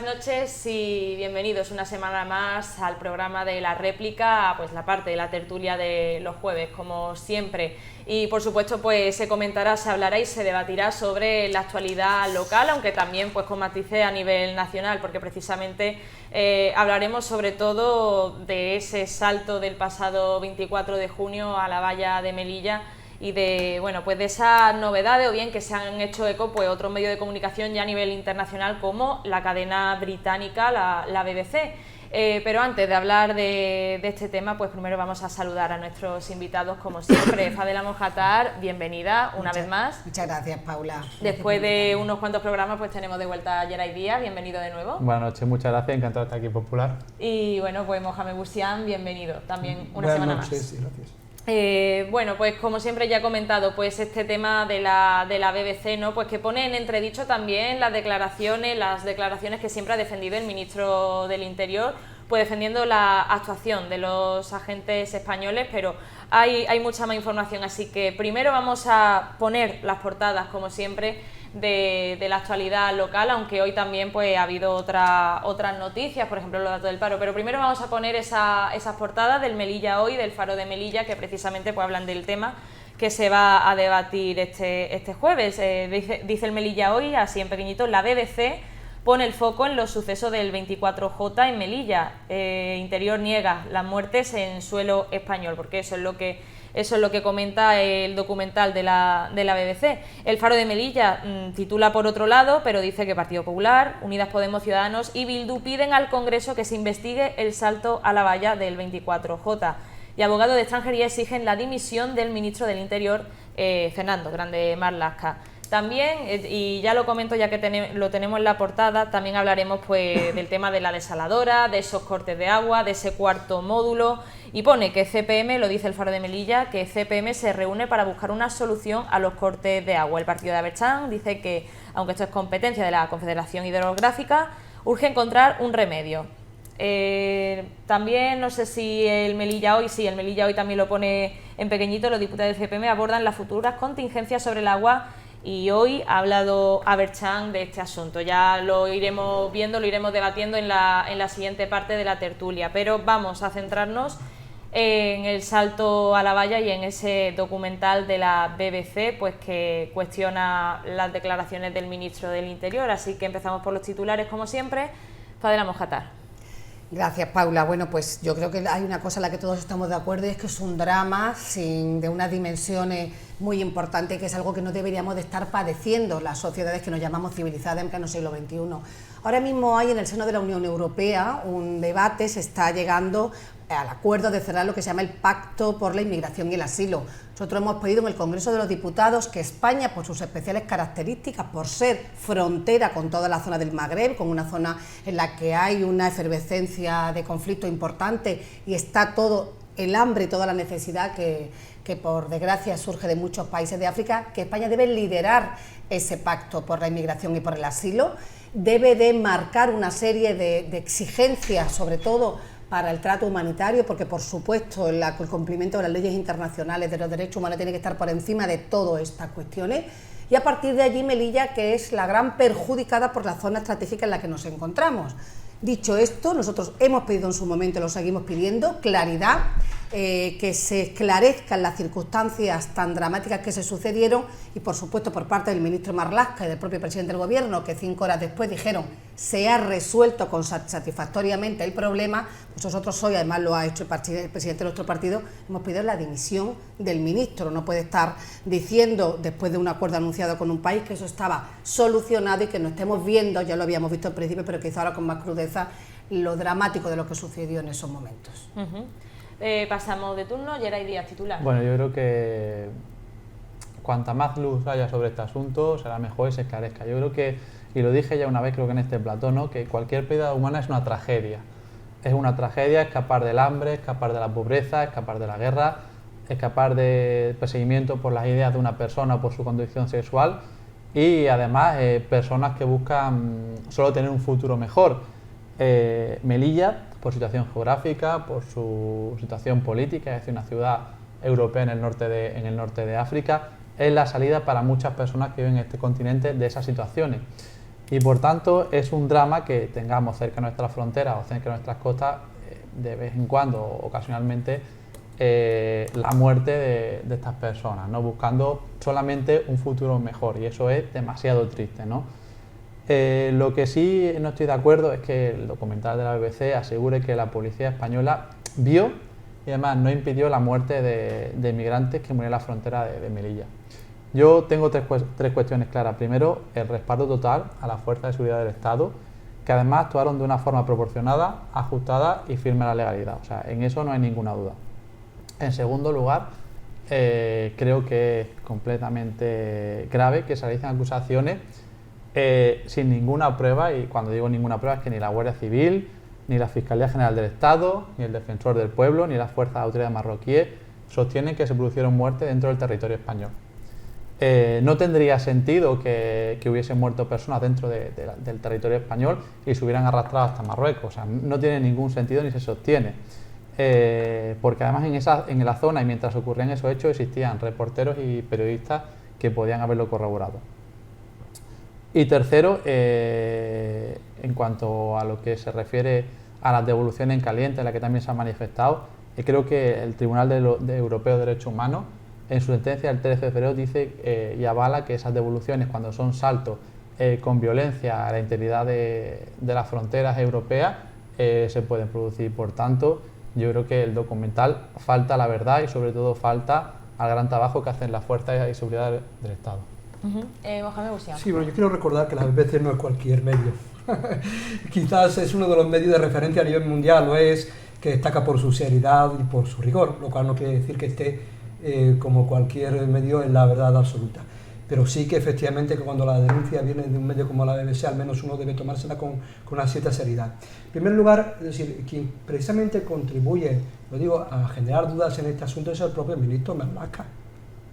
noches y bienvenidos una semana más al programa de La Réplica, pues la parte de la tertulia de los jueves, como siempre. Y por supuesto pues se comentará, se hablará y se debatirá sobre la actualidad local, aunque también pues con matices a nivel nacional, porque precisamente hablaremos sobre todo de ese salto del pasado 24 de junio a la valla de Melilla, y de, bueno, pues de esas novedades, o bien que se han hecho eco pues otros medios de comunicación ya a nivel internacional, como la cadena británica, la BBC. Pero antes de hablar de este tema, pues primero vamos a saludar a nuestros invitados, como siempre. Fadela Mojatar, bienvenida una vez más. Muchas gracias, Paula. Después de unos cuantos programas, pues tenemos de vuelta a Yeray Díaz, bienvenido de nuevo. Buenas noches, muchas gracias, encantado de estar aquí, Popular. Y bueno, pues Mohamed Busian, bienvenido también una semana más. Buenas noches y gracias. Bueno, pues como siempre ya he comentado, pues este tema de la BBC, ¿no? Pues que pone en entredicho también las declaraciones que siempre ha defendido el ministro del Interior, pues defendiendo la actuación de los agentes españoles, pero hay mucha más información, así que primero vamos a poner las portadas, como siempre, de la actualidad local, aunque hoy también pues ha habido otras noticias, por ejemplo los datos del paro, pero primero vamos a poner esas portadas del Melilla Hoy, del Faro de Melilla, que precisamente pues hablan del tema que se va a debatir este jueves. Dice el Melilla Hoy, así en pequeñito: la BBC pone el foco en los sucesos del 24J en Melilla. Interior niega las muertes en suelo español, porque eso es lo que comenta el documental de la BBC. El Faro de Melilla titula por otro lado, pero dice que Partido Popular, Unidas Podemos, Ciudadanos y Bildu piden al Congreso que se investigue el salto a la valla del 24J. Y abogados de extranjería exigen la dimisión del ministro del Interior, Fernando Grande Marlaska. También, y ya lo comento ya que lo tenemos en la portada, también hablaremos pues del tema de la desaladora, de esos cortes de agua, de ese cuarto módulo, y pone que CPM, lo dice el Faro de Melilla, que CPM se reúne para buscar una solución a los cortes de agua. El partido de Abertzán dice que, aunque esto es competencia de la Confederación Hidrográfica, urge encontrar un remedio. También, no sé si el Melilla Hoy, sí, el Melilla Hoy también lo pone en pequeñito, los diputados del CPM abordan las futuras contingencias sobre el agua, y hoy ha hablado Abertzán de este asunto. Ya lo iremos viendo, lo iremos debatiendo en la siguiente parte de la tertulia, pero vamos a centrarnos en el salto a la valla y en ese documental de la BBC, pues que cuestiona las declaraciones del ministro del Interior. Así que empezamos por los titulares, como siempre. Fadela Mojatar. Gracias, Paula. Bueno, pues yo creo que hay una cosa en la que todos estamos de acuerdo, y es que es un drama de unas dimensiones muy importantes, que es algo que no deberíamos de estar padeciendo las sociedades que nos llamamos civilizadas en pleno siglo XXI. Ahora mismo hay en el seno de la Unión Europea un debate, se está llegando al acuerdo de cerrar lo que se llama el Pacto por la Inmigración y el Asilo. Nosotros hemos pedido en el Congreso de los Diputados que España, por sus especiales características, por ser frontera con toda la zona del Magreb, con una zona en la que hay una efervescencia de conflicto importante y está todo el hambre y toda la necesidad que por desgracia surge de muchos países de África, que España debe liderar ese pacto por la inmigración y por el asilo, debe de marcar una serie de exigencias, sobre todo para el trato humanitario, porque por supuesto el cumplimiento de las leyes internacionales de los derechos humanos tiene que estar por encima de todas estas cuestiones, y a partir de allí Melilla, que es la gran perjudicada por la zona estratégica en la que nos encontramos. Dicho esto, nosotros hemos pedido en su momento, lo seguimos pidiendo, claridad, que se esclarezcan las circunstancias tan dramáticas que se sucedieron, y por supuesto por parte del ministro Marlaska y del propio presidente del Gobierno, que 5 horas después dijeron se ha resuelto satisfactoriamente el problema. Pues nosotros hoy, además lo ha hecho el presidente de nuestro partido, hemos pedido la dimisión del ministro. No puede estar diciendo, después de un acuerdo anunciado con un país, que eso estaba solucionado y que no estemos viendo, ya lo habíamos visto al principio, pero quizá ahora con más crudeza, lo dramático de lo que sucedió en esos momentos. Pasamos de turno. Yeray Díaz, titular. Bueno, yo creo que cuanta más luz haya sobre este asunto, será mejor y se esclarezca. Yo creo que, y lo dije ya una vez, creo que en este plató, ¿no?, que cualquier pérdida humana es una tragedia. Es una tragedia escapar del hambre, escapar de la pobreza, escapar de la guerra, escapar del perseguimiento por las ideas de una persona o por su condición sexual, y además personas que buscan solo tener un futuro mejor. Melilla, por situación geográfica, por su situación política, es decir, una ciudad europea en el norte de África, es la salida para muchas personas que viven en este continente de esas situaciones. Y por tanto es un drama que tengamos cerca de nuestras fronteras o cerca de nuestras costas de vez en cuando, ocasionalmente, la muerte de estas personas, ¿no? Buscando solamente un futuro mejor, y eso es demasiado triste, ¿no? Lo que sí no estoy de acuerdo es que el documental de la BBC asegure que la policía española vio y además no impidió la muerte de migrantes que murieron en la frontera de Melilla. Yo tengo tres cuestiones claras. Primero, el respaldo total a las fuerzas de seguridad del Estado, que además actuaron de una forma proporcionada, ajustada y firme a la legalidad. O sea, en eso no hay ninguna duda. En segundo lugar, creo que es completamente grave que se realicen acusaciones sin ninguna prueba, y cuando digo ninguna prueba es que ni la Guardia Civil, ni la Fiscalía General del Estado, ni el Defensor del Pueblo, ni las fuerzas de autoridad marroquíes sostienen que se produjeron muertes dentro del territorio español. No tendría sentido que hubiesen muerto personas dentro del territorio español y se hubieran arrastrado hasta Marruecos. O sea, no tiene ningún sentido ni se sostiene. Porque además en la zona y mientras ocurrían esos hechos existían reporteros y periodistas que podían haberlo corroborado. Y tercero, en cuanto a lo que se refiere a las devoluciones en caliente, en la que también se ha manifestado, creo que el Tribunal Europeo de Derechos Humanos, en su sentencia del 13 de febrero, dice y avala que esas devoluciones, cuando son saltos con violencia a la integridad de las fronteras europeas, se pueden producir. Por tanto, yo creo que el documental falta la verdad y sobre todo falta al gran trabajo que hacen las fuerzas de seguridad del Estado. Mohamed Bouchian. Sí, bueno, yo quiero recordar que la BBC no es cualquier medio. Quizás es uno de los medios de referencia a nivel mundial, lo es, que destaca por su seriedad y por su rigor, lo cual no quiere decir que esté como cualquier medio en la verdad absoluta. Pero sí que efectivamente que cuando la denuncia viene de un medio como la BBC, al menos uno debe tomársela con una cierta seriedad. En primer lugar, es decir, quien precisamente contribuye, lo digo, a generar dudas en este asunto es el propio ministro Marlaska.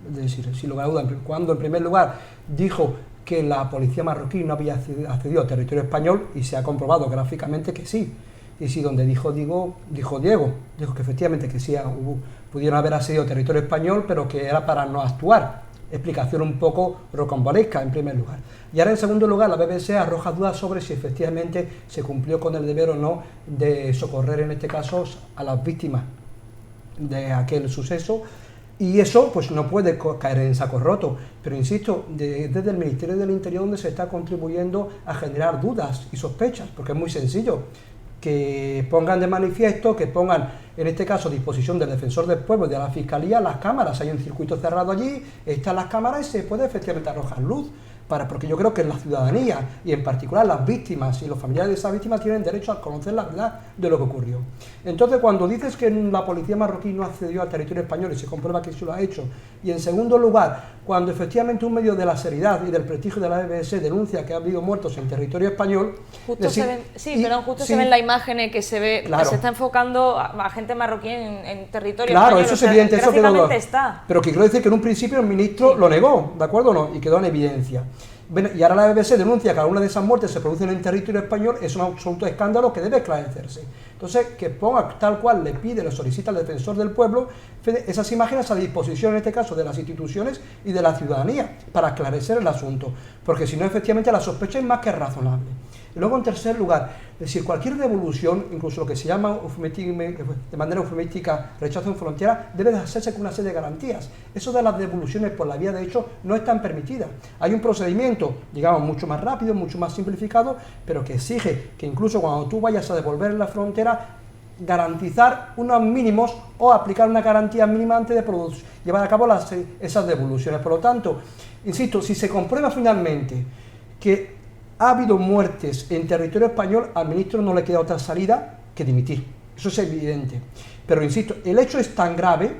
Es decir, sin lugar a dudas, cuando en primer lugar dijo que la policía marroquí no había accedido al territorio español, y se ha comprobado gráficamente que sí. Y sí, donde dijo Diego que efectivamente que sí pudieron haber accedido al territorio español, pero que era para no actuar. Explicación un poco rocambolesca en primer lugar. Y ahora en segundo lugar, la BBC arroja dudas sobre si efectivamente se cumplió con el deber o no de socorrer en este caso a las víctimas de aquel suceso. Y eso pues no puede caer en saco roto, pero insisto, desde el Ministerio del Interior donde se está contribuyendo a generar dudas y sospechas, porque es muy sencillo, que pongan de manifiesto, que pongan en este caso a disposición del Defensor del Pueblo y de la Fiscalía las cámaras, hay un circuito cerrado allí, están las cámaras y se puede efectivamente arrojar luz, porque yo creo que la ciudadanía y en particular las víctimas y los familiares de esas víctimas tienen derecho a conocer la verdad de lo que ocurrió. Entonces, cuando dices que la policía marroquí no accedió al territorio español y se comprueba que sí lo ha hecho, y en segundo lugar, cuando efectivamente un medio de la seriedad y del prestigio de la BBC denuncia que ha habido muertos en territorio español, justo se ven las imágenes que se ve, claro, se está enfocando a gente marroquí en territorio claro, español. eso es evidente, eso quedó, está. Pero que quiero decir que en un principio el ministro lo negó, ¿de acuerdo o no? Y quedó en evidencia. Y ahora la BBC denuncia que alguna de esas muertes se producen en territorio español, es un absoluto escándalo que debe esclarecerse. Entonces, que ponga tal cual le pide, le solicita al Defensor del Pueblo esas imágenes a disposición, en este caso, de las instituciones y de la ciudadanía, para esclarecer el asunto, porque si no, efectivamente, la sospecha es más que razonable. Y luego, en tercer lugar, es decir, cualquier devolución, incluso lo que se llama de manera eufemística rechazo en frontera, debe de hacerse con una serie de garantías. Eso de las devoluciones por la vía de hecho no están permitidas. Hay un procedimiento, digamos, mucho más rápido, mucho más simplificado, pero que exige que incluso cuando tú vayas a devolver en la frontera, garantizar unos mínimos o aplicar una garantía mínima antes de llevar a cabo esas devoluciones. Por lo tanto, insisto, si se comprueba finalmente que ha habido muertes en territorio español, al ministro no le queda otra salida que dimitir. Eso es evidente. Pero insisto, el hecho es tan grave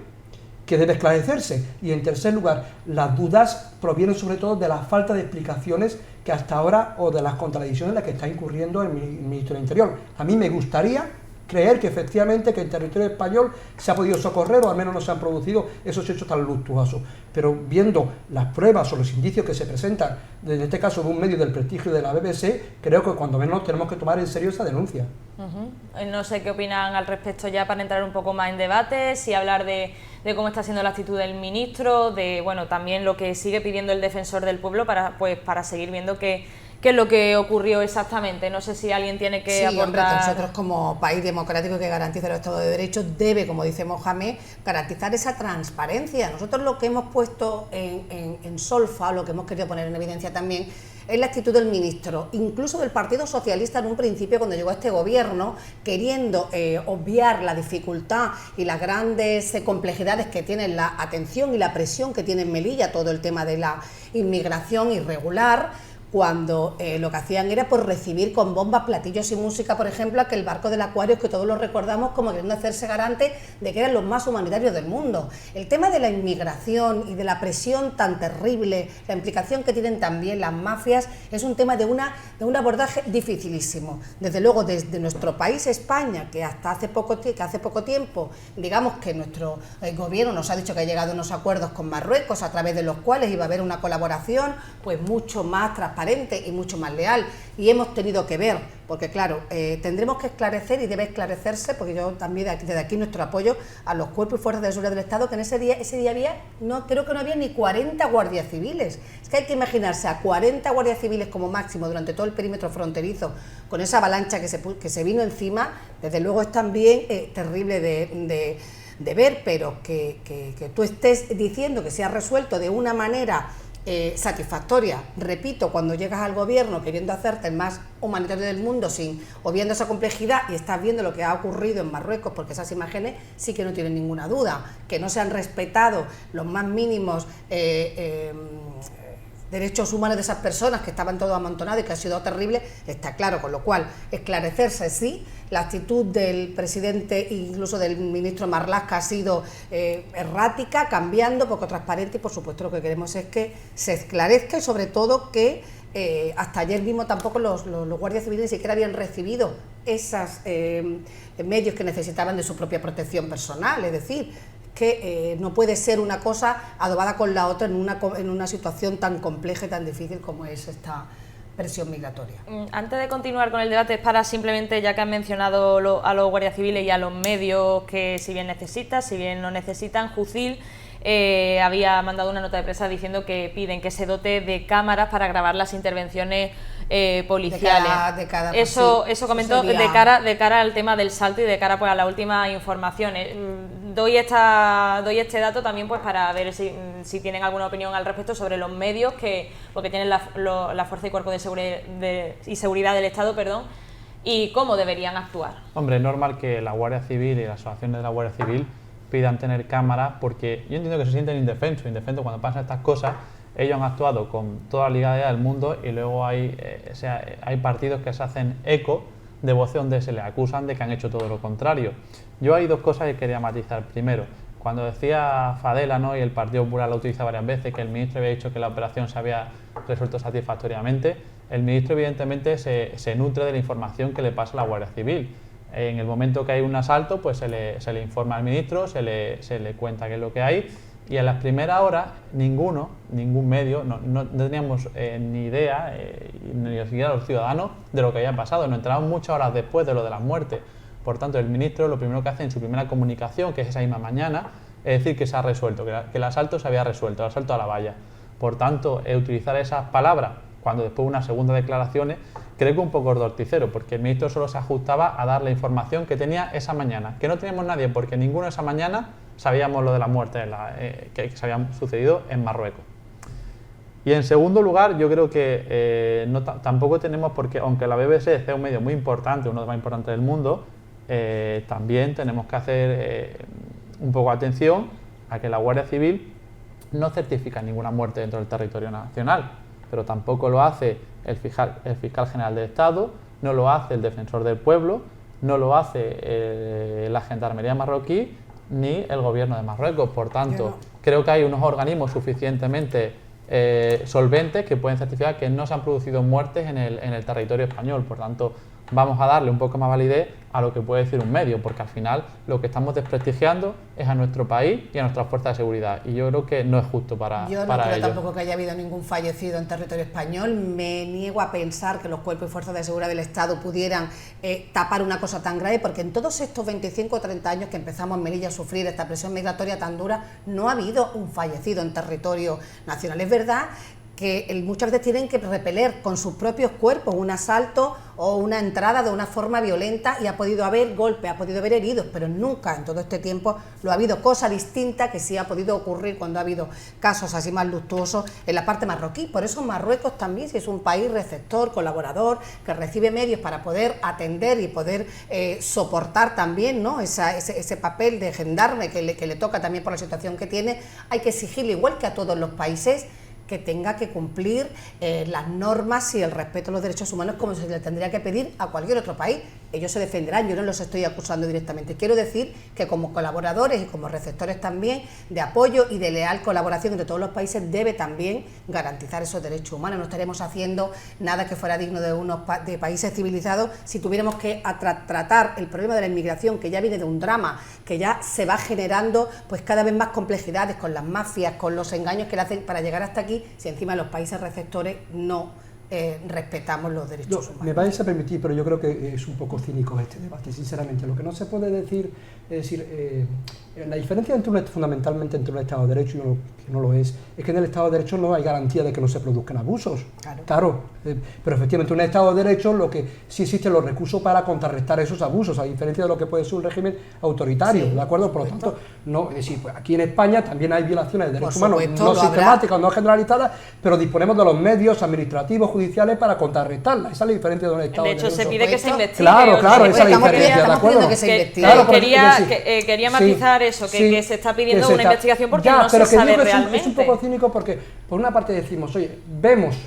que debe esclarecerse. Y en tercer lugar, las dudas provienen sobre todo de la falta de explicaciones que hasta ahora, o de las contradicciones en las que está incurriendo el ministro del Interior. A mí me gustaría creer que efectivamente que en territorio español se ha podido socorrer, o al menos no se han producido esos hechos tan luctuosos. Pero viendo las pruebas o los indicios que se presentan, en este caso de un medio del prestigio de la BBC, creo que cuando menos tenemos que tomar en serio esa denuncia. No sé qué opinan al respecto, ya para entrar un poco más en debate, si hablar de cómo está siendo la actitud del ministro, de bueno, también lo que sigue pidiendo el Defensor del Pueblo para seguir viendo que qué es lo que ocurrió exactamente. No sé si alguien tiene que Sí, aportar. hombre, nosotros como país democrático que garantiza el Estado de Derecho debe, como dice Mohamed, garantizar esa transparencia. Nosotros lo que hemos puesto en solfa, lo que hemos querido poner en evidencia también, es la actitud del ministro, incluso del Partido Socialista en un principio cuando llegó a este gobierno, queriendo obviar la dificultad y las grandes complejidades que tiene la atención y la presión que tiene en Melilla todo el tema de la inmigración irregular, cuando lo que hacían era por recibir con bombas, platillos y música, por ejemplo, aquel barco del Aquarius que todos lo recordamos como queriendo hacerse garante de que eran los más humanitarios del mundo. El tema de la inmigración y de la presión tan terrible, la implicación que tienen también las mafias, es un tema de un abordaje dificilísimo. Desde luego, desde nuestro país, España, que hasta hace poco tiempo, digamos que nuestro gobierno nos ha dicho que ha llegado a unos acuerdos con Marruecos, a través de los cuales iba a haber una colaboración pues mucho más transparente y mucho más leal, y hemos tenido que ver, porque claro, tendremos que esclarecer y debe esclarecerse, porque yo también desde aquí nuestro apoyo a los cuerpos y fuerzas de seguridad del Estado, que en ese día había, creo que no había ni 40 guardias civiles. Es que hay que imaginarse a 40 guardias civiles como máximo durante todo el perímetro fronterizo, con esa avalancha que se vino encima. Desde luego es también terrible de ver, pero que tú estés diciendo que se ha resuelto de una manera satisfactoria, repito, cuando llegas al gobierno queriendo hacerte el más humanitario del mundo, obviando esa complejidad, y estás viendo lo que ha ocurrido en Marruecos, porque esas imágenes sí que no tienen ninguna duda, que no se han respetado los más mínimos derechos humanos de esas personas, que estaban todos amontonados y que ha sido terrible, está claro, con lo cual esclarecerse sí. La actitud del presidente e incluso del ministro Marlaska ha sido errática, cambiando, poco transparente, y por supuesto lo que queremos es que se esclarezca, y sobre todo que hasta ayer mismo tampoco los guardias civiles ni siquiera habían recibido esos medios que necesitaban de su propia protección personal. Es decir, que no puede ser una cosa adobada con la otra en una situación tan compleja y tan difícil como es esta presión migratoria. Antes de continuar con el debate, es para simplemente, ya que han mencionado a los guardias civiles y a los medios que si bien necesitan, si bien no necesitan, Jucil había mandado una nota de prensa diciendo que piden que se dote de cámaras para grabar las intervenciones policiales. Eso comentó sería... de cara al tema del salto y de cara pues a la última información. Doy este dato también pues para ver si tienen alguna opinión al respecto sobre los medios porque tienen la Fuerza y Cuerpo de Seguridad del Estado, y cómo deberían actuar. Hombre, es normal que la Guardia Civil y las asociaciones de la Guardia Civil pidan tener cámaras, porque yo entiendo que se sienten indefensos cuando pasan estas cosas. Ellos han actuado con toda la legalidad del mundo, y luego hay partidos que se hacen eco de voces donde se les acusan de que han hecho todo lo contrario. Yo hay dos cosas que quería matizar. Primero, cuando decía Fadela, ¿no?, y el Partido Popular lo utiliza varias veces, que el ministro había dicho que la operación se había resuelto satisfactoriamente, el ministro evidentemente se nutre de la información que le pasa a la Guardia Civil. En el momento que hay un asalto, pues se le informa al ministro, se le cuenta qué es lo que hay, y en las primeras horas ningún medio, no teníamos ni idea, ni siquiera los ciudadanos, de lo que había pasado. Nos enteramos muchas horas después de lo de las muertes. Por tanto, el ministro lo primero que hace en su primera comunicación, que es esa misma mañana, es decir que se ha resuelto, que el asalto se había resuelto, el asalto a la valla. Por tanto, utilizar esas palabras cuando después de unas segundas declaraciones, creo que un poco torticero, porque el ministro solo se ajustaba a dar la información que tenía esa mañana, que no teníamos nadie, porque ninguno esa mañana sabíamos lo de la muerte que se había sucedido en Marruecos. Y en segundo lugar, yo creo que tampoco tenemos, porque aunque la BBC sea un medio muy importante, uno de los más importantes del mundo, también tenemos que hacer un poco de atención a que la Guardia Civil no certifica ninguna muerte dentro del territorio nacional, pero tampoco lo hace el fiscal general del Estado, no lo hace el defensor del pueblo, no lo hace la gendarmería marroquí ni el gobierno de Marruecos. Por tanto, creo que hay unos organismos suficientemente solventes que pueden certificar que no se han producido muertes en el territorio español. Por tanto, vamos a darle un poco más validez a lo que puede decir un medio, porque al final lo que estamos desprestigiando es a nuestro país y a nuestras fuerzas de seguridad, y yo creo que no es justo para ellos. Yo no creo tampoco que haya habido ningún fallecido en territorio español. Me niego a pensar que los cuerpos y fuerzas de seguridad del Estado pudieran tapar una cosa tan grave, porque en todos estos 25 o 30 años que empezamos en Melilla a sufrir esta presión migratoria tan dura, no ha habido un fallecido en territorio nacional. Es verdad que muchas veces tienen que repeler con sus propios cuerpos un asalto o una entrada de una forma violenta, y ha podido haber golpes, ha podido haber heridos, pero nunca en todo este tiempo lo ha habido, cosa distinta que sí ha podido ocurrir cuando ha habido casos así más luctuosos en la parte marroquí. Por eso Marruecos también, si es un país receptor, colaborador, que recibe medios para poder atender y poder soportar también, ¿no?, ese papel de gendarme que le toca también por la situación que tiene, hay que exigirle, igual que a todos los países, que tenga que cumplir las normas y el respeto a los derechos humanos, como se le tendría que pedir a cualquier otro país. Ellos se defenderán, yo no los estoy acusando directamente. Quiero decir que como colaboradores y como receptores también de apoyo y de leal colaboración entre todos los países, debe también garantizar esos derechos humanos. No estaremos haciendo nada que fuera digno de países civilizados si tuviéramos que tratar el problema de la inmigración, que ya viene de un drama, que ya se va generando pues cada vez más complejidades con las mafias, con los engaños que le hacen para llegar hasta aquí, si encima los países receptores no respetamos los derechos humanos. Me vais a permitir, pero yo creo que es un poco cínico este debate, sinceramente. Lo que no se puede decir es decir, la diferencia fundamentalmente entre un Estado de Derecho y uno que no lo es que en el Estado de Derecho no hay garantía de que no se produzcan abusos. Claro, pero efectivamente en un Estado de Derecho lo que sí existen los recursos para contrarrestar esos abusos, a diferencia de lo que puede ser un régimen autoritario, ¿de acuerdo? Por lo tanto, no, es decir, pues aquí en España también hay violaciones de derechos humanos, no sistemáticas, no generalizadas, pero disponemos de los medios administrativos, judiciales para contrarrestarlas. Esa es la diferencia de un Estado de Derecho. De hecho, se pide que se investigue. Claro, esa es la diferencia, ¿de acuerdo? Quería matizar eso, que se está pidiendo una investigación porque no se sabe realmente. Es un poco cínico porque, por una parte decimos, oye,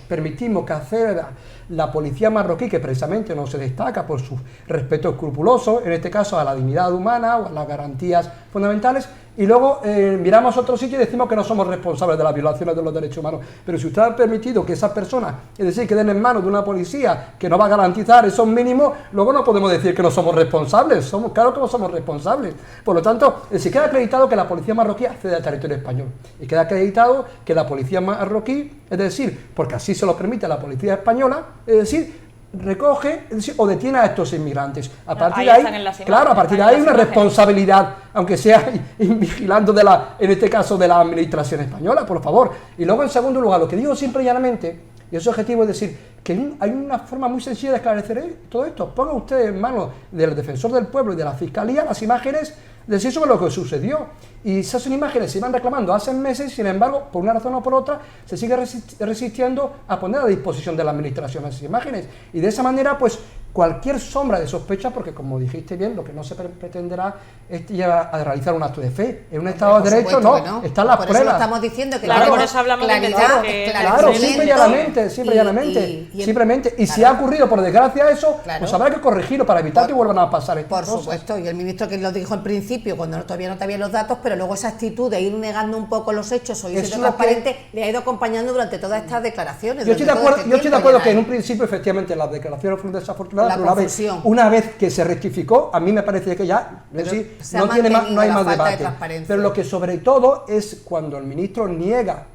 permitimos que hacer la policía marroquí, que precisamente no se destaca por su respeto escrupuloso, en este caso a la dignidad humana o a las garantías fundamentales, y luego miramos a otro sitio y decimos que no somos responsables de las violaciones de los derechos humanos. Pero si usted ha permitido que esas personas, es decir, queden en manos de una policía que no va a garantizar esos mínimos, luego no podemos decir que no somos responsables. Claro que no somos responsables. Por lo tanto, si queda acreditado que la policía marroquí accede al territorio español, y queda acreditado que la policía marroquí, es decir, porque así se lo permite la policía española, es decir, recoge, es decir, o detiene a estos inmigrantes. A partir de ahí, claro, a partir de ahí hay una responsabilidad, aunque sea vigilando en este caso de la administración española, por favor. Y luego, en segundo lugar, lo que digo simple y llanamente, y ese objetivo es decir, que hay una forma muy sencilla de esclarecer todo esto. Ponga usted en manos del defensor del pueblo y de la fiscalía las imágenes de decir sobre lo que sucedió. Y esas imágenes se iban reclamando hace meses, sin embargo, por una razón o por otra, se sigue resistiendo a poner a disposición de la administración esas imágenes. Y de esa manera, pues, cualquier sombra de sospecha, porque como dijiste bien, lo que no se pretenderá es llevar a realizar un acto de fe. En un Estado de Derecho no, están las pruebas. Por eso estamos diciendo que claro, por eso hablamos claridad, de claro, simple y llanamente, simplemente. Y si ha ocurrido, por desgracia, eso, pues habrá que corregirlo para evitar que vuelvan a pasar estas cosas. Por supuesto, y el ministro que lo dijo al principio, cuando todavía no tenía los datos, pero luego esa actitud de ir negando un poco los hechos o ir siendo transparente, le ha ido acompañando durante todas estas declaraciones. Yo estoy de acuerdo que en un principio, efectivamente, las declaraciones fueron desafortunadas, pero una vez que se rectificó, a mí me parece que ya no hay más debate. Pero lo que sobre todo es cuando el ministro niega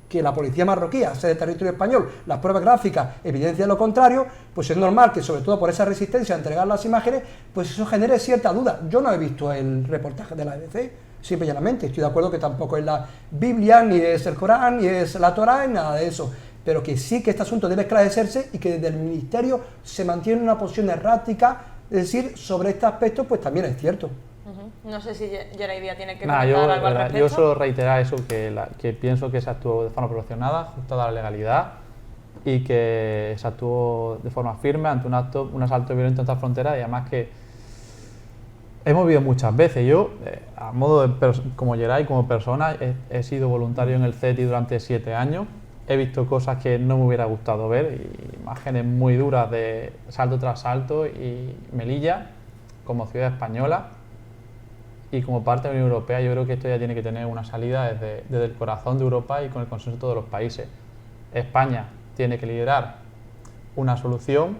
que la policía marroquí sea de territorio español, las pruebas gráficas evidencian lo contrario, pues es normal que sobre todo por esa resistencia a entregar las imágenes, pues eso genere cierta duda. Yo no he visto el reportaje de la ABC, simple y llanamente, estoy de acuerdo que tampoco es la Biblia, ni es el Corán, ni es la Torá, ni nada de eso, pero que sí que este asunto debe esclarecerse y que desde el Ministerio se mantiene una posición errática, es decir, sobre este aspecto, pues también es cierto. No sé si Yeraidia tiene que comentar algo al respecto. Yo solo reiterar eso, que pienso que se actuó de forma proporcionada, ajustada a la legalidad, y que se actuó de forma firme ante un asalto violento en esta frontera, y además que hemos vivido muchas veces. Yo, a modo como Yeray, como persona, he sido voluntario en el CETI durante 7 años, he visto cosas que no me hubiera gustado ver, imágenes muy duras de salto tras salto, y Melilla, como ciudad española, y como parte de la Unión Europea, yo creo que esto ya tiene que tener una salida desde el corazón de Europa y con el consenso de todos los países. España tiene que liderar una solución,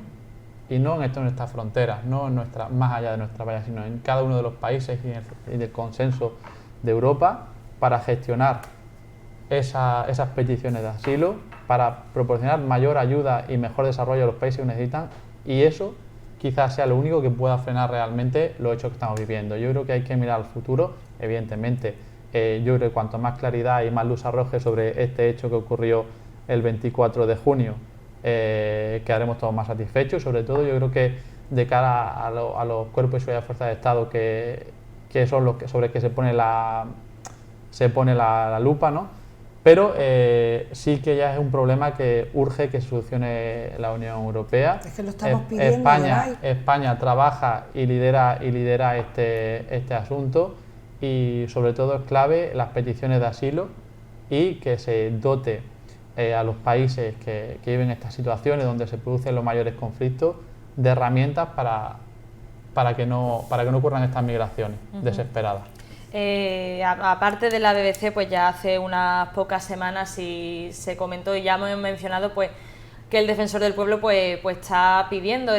y no en nuestras fronteras, no más allá de nuestra valla, sino en cada uno de los países y del consenso de Europa, para gestionar esas peticiones de asilo, para proporcionar mayor ayuda y mejor desarrollo a los países que necesitan, y eso quizás sea lo único que pueda frenar realmente los hechos que estamos viviendo. Yo creo que hay que mirar al futuro, evidentemente. Yo creo que cuanto más claridad y más luz arroje sobre este hecho que ocurrió el 24 de junio quedaremos todos más satisfechos. Sobre todo yo creo que de cara a los cuerpos y seguridad de fuerzas de Estado que son los sobre que se pone la lupa, ¿no? Pero sí que ya es un problema que urge que solucione la Unión Europea. Es que lo estamos pidiendo, España trabaja y lidera este asunto, y sobre todo es clave las peticiones de asilo y que se dote a los países que viven estas situaciones donde se producen los mayores conflictos de herramientas para que no ocurran estas migraciones desesperadas. Aparte de la BBC, pues ya hace unas pocas semanas se comentó y ya hemos mencionado pues que el Defensor del Pueblo pues está pidiendo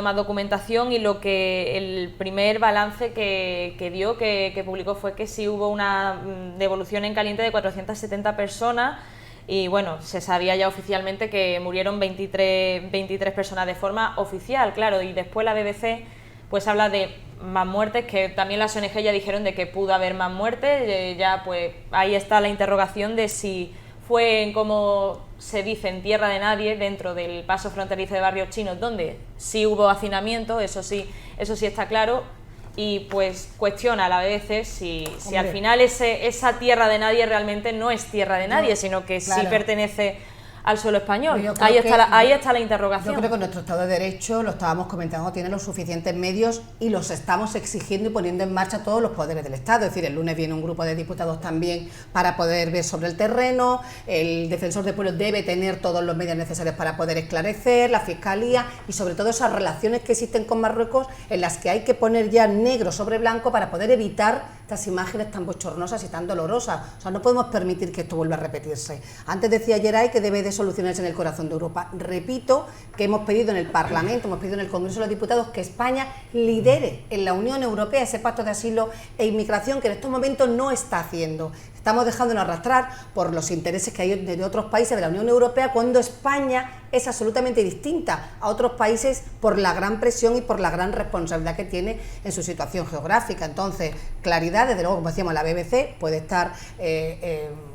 más documentación, y el primer balance que publicó fue que sí hubo una devolución en caliente de 470 personas, y bueno, se sabía ya oficialmente que murieron 23 personas de forma oficial, claro, y después la BBC pues habla de más muertes, que también las ONG ya dijeron de que pudo haber más muertes, ya pues ahí está la interrogación de si fue, como se dice, en tierra de nadie, dentro del paso fronterizo de Barrios Chinos, donde sí hubo hacinamiento, eso sí está claro, y pues cuestiona a la BBC si al final esa tierra de nadie realmente no es tierra de nadie, sino que sí pertenece al suelo español. Ahí está la interrogación. Yo creo que nuestro Estado de Derecho, lo estábamos comentando, tiene los suficientes medios y los estamos exigiendo y poniendo en marcha todos los poderes del Estado. Es decir, el lunes viene un grupo de diputados también para poder ver sobre el terreno, el Defensor del Pueblo debe tener todos los medios necesarios para poder esclarecer, la Fiscalía, y sobre todo esas relaciones que existen con Marruecos, en las que hay que poner ya negro sobre blanco para poder evitar estas imágenes tan bochornosas y tan dolorosas. O sea, no podemos permitir que esto vuelva a repetirse. Antes decía Geray que debe de solucionarse en el corazón de Europa. Repito que hemos pedido en el Parlamento, hemos pedido en el Congreso de los Diputados que España lidere en la Unión Europea ese pacto de asilo e inmigración que en estos momentos no está haciendo. Estamos dejándonos arrastrar por los intereses que hay de otros países de la Unión Europea, cuando España es absolutamente distinta a otros países por la gran presión y por la gran responsabilidad que tiene en su situación geográfica. Entonces, claridad, desde luego, como decíamos, la BBC puede estar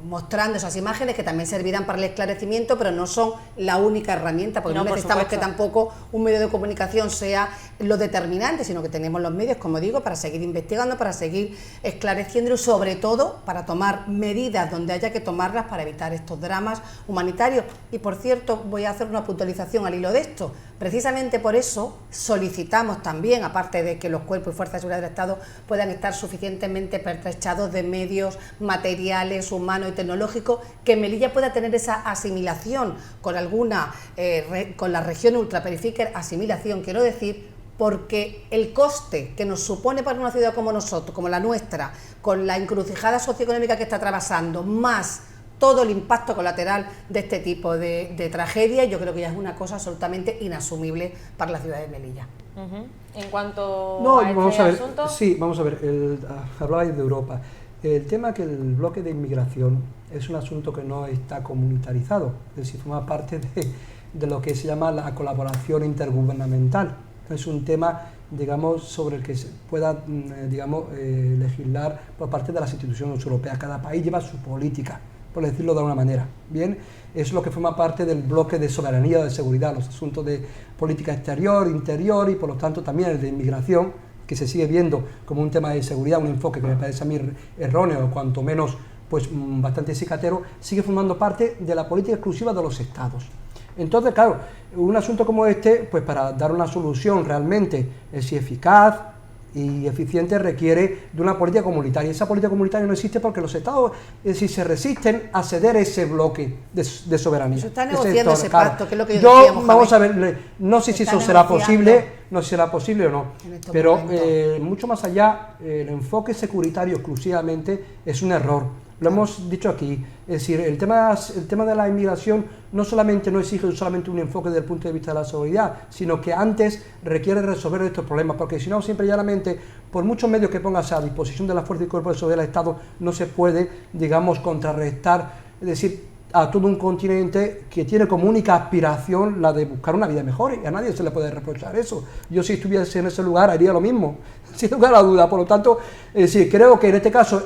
mostrando esas imágenes que también servirán para el esclarecimiento, pero no son la única herramienta, porque no necesitamos que tampoco un medio de comunicación sea lo determinante, sino que tenemos los medios, como digo, para seguir investigando, para seguir esclareciendo y sobre todo para tomar medidas donde haya que tomarlas para evitar estos dramas humanitarios. Y por cierto, voy a hacer una puntualización al hilo de esto. Precisamente por eso solicitamos también, aparte de que los cuerpos y fuerzas de seguridad del Estado puedan estar suficientemente pertrechados de medios materiales, humanos y tecnológicos, que Melilla pueda tener esa asimilación con con la región ultraperiférica, asimilación quiero decir, porque el coste que nos supone para una ciudad como nosotros, como la nuestra, con la encrucijada socioeconómica que está atravesando, más todo el impacto colateral de este tipo de tragedia, yo creo que ya es una cosa absolutamente inasumible para la ciudad de Melilla. En cuanto a este asunto... Sí, vamos a ver, hablabais de Europa. El tema que el bloque de inmigración es un asunto que no está comunitarizado, es decir, forma parte de lo que se llama la colaboración intergubernamental. Es un tema, digamos, sobre el que se pueda, legislar por parte de las instituciones europeas. Cada país lleva su política, por decirlo de alguna manera. Bien, es lo que forma parte del bloque de soberanía, de seguridad, los asuntos de política exterior, interior y por lo tanto también el de inmigración, que se sigue viendo como un tema de seguridad, un enfoque que me parece a mí erróneo, o cuanto menos pues bastante cicatero, sigue formando parte de la política exclusiva de los estados. Entonces, claro, un asunto como este, pues para dar una solución realmente eficaz y eficiente requiere de una política comunitaria. Esa política comunitaria no existe porque los estados, se resisten a ceder ese bloque de soberanía. Se está negociando ese pacto, que es lo que yo decíamos, vamos a ver, no sé si eso será posible, o no, pero mucho más allá, el enfoque securitario exclusivamente es un error. Lo hemos dicho aquí, es decir, el tema de la inmigración no exige solamente un enfoque desde el punto de vista de la seguridad, sino que antes requiere resolver estos problemas, porque si no, siempre y llanamente, por muchos medios que pongas a disposición de las fuerzas y cuerpos de seguridad del Estado, no se puede, digamos, contrarrestar. Es decir, a todo un continente que tiene como única aspiración la de buscar una vida mejor, y a nadie se le puede reprochar eso. Yo, si estuviese en ese lugar, haría lo mismo, sin lugar a duda. Por lo tanto, sí, creo que en este caso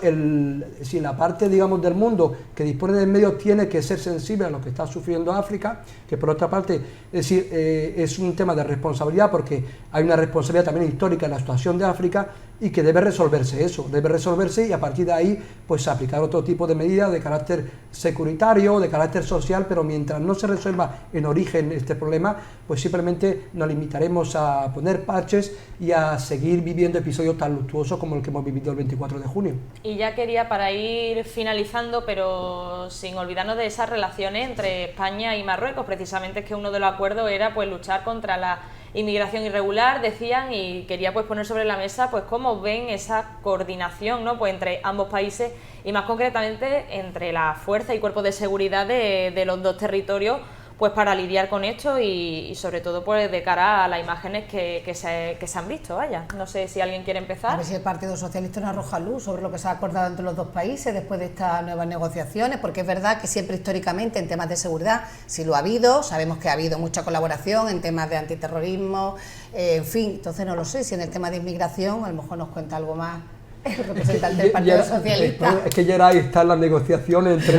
si la parte, digamos, del mundo que dispone de medios tiene que ser sensible a lo que está sufriendo África, que por otra parte, es decir, es un tema de responsabilidad, porque hay una responsabilidad también histórica en la situación de África, y que debe resolverse eso, debe resolverse, y a partir de ahí pues aplicar otro tipo de medidas de carácter securitario, de carácter social, pero mientras no se resuelva en origen este problema, pues simplemente nos limitaremos a poner parches y a seguir viviendo episodios tan luctuosos como el que hemos vivido el 24 de junio. Y ya quería, para ir finalizando, pero sin olvidarnos de esas relaciones entre España y Marruecos, precisamente es que uno de los acuerdos era pues luchar contra la inmigración irregular, decían, y quería pues poner sobre la mesa pues cómo ven esa coordinación, ¿no?, pues entre ambos países, y más concretamente entre la fuerza y cuerpos de seguridad de los dos territorios, pues para lidiar con esto y sobre todo pues de cara a las imágenes que se han visto, vaya. No sé si alguien quiere empezar. A ver si el Partido Socialista nos arroja luz sobre lo que se ha acordado entre los dos países después de estas nuevas negociaciones, porque es verdad que siempre históricamente en temas de seguridad sí lo ha habido, sabemos que ha habido mucha colaboración en temas de antiterrorismo, en fin, entonces no lo sé, si en el tema de inmigración a lo mejor nos cuenta algo más el representante del Partido Socialista. Es que ya ahí están las negociaciones entre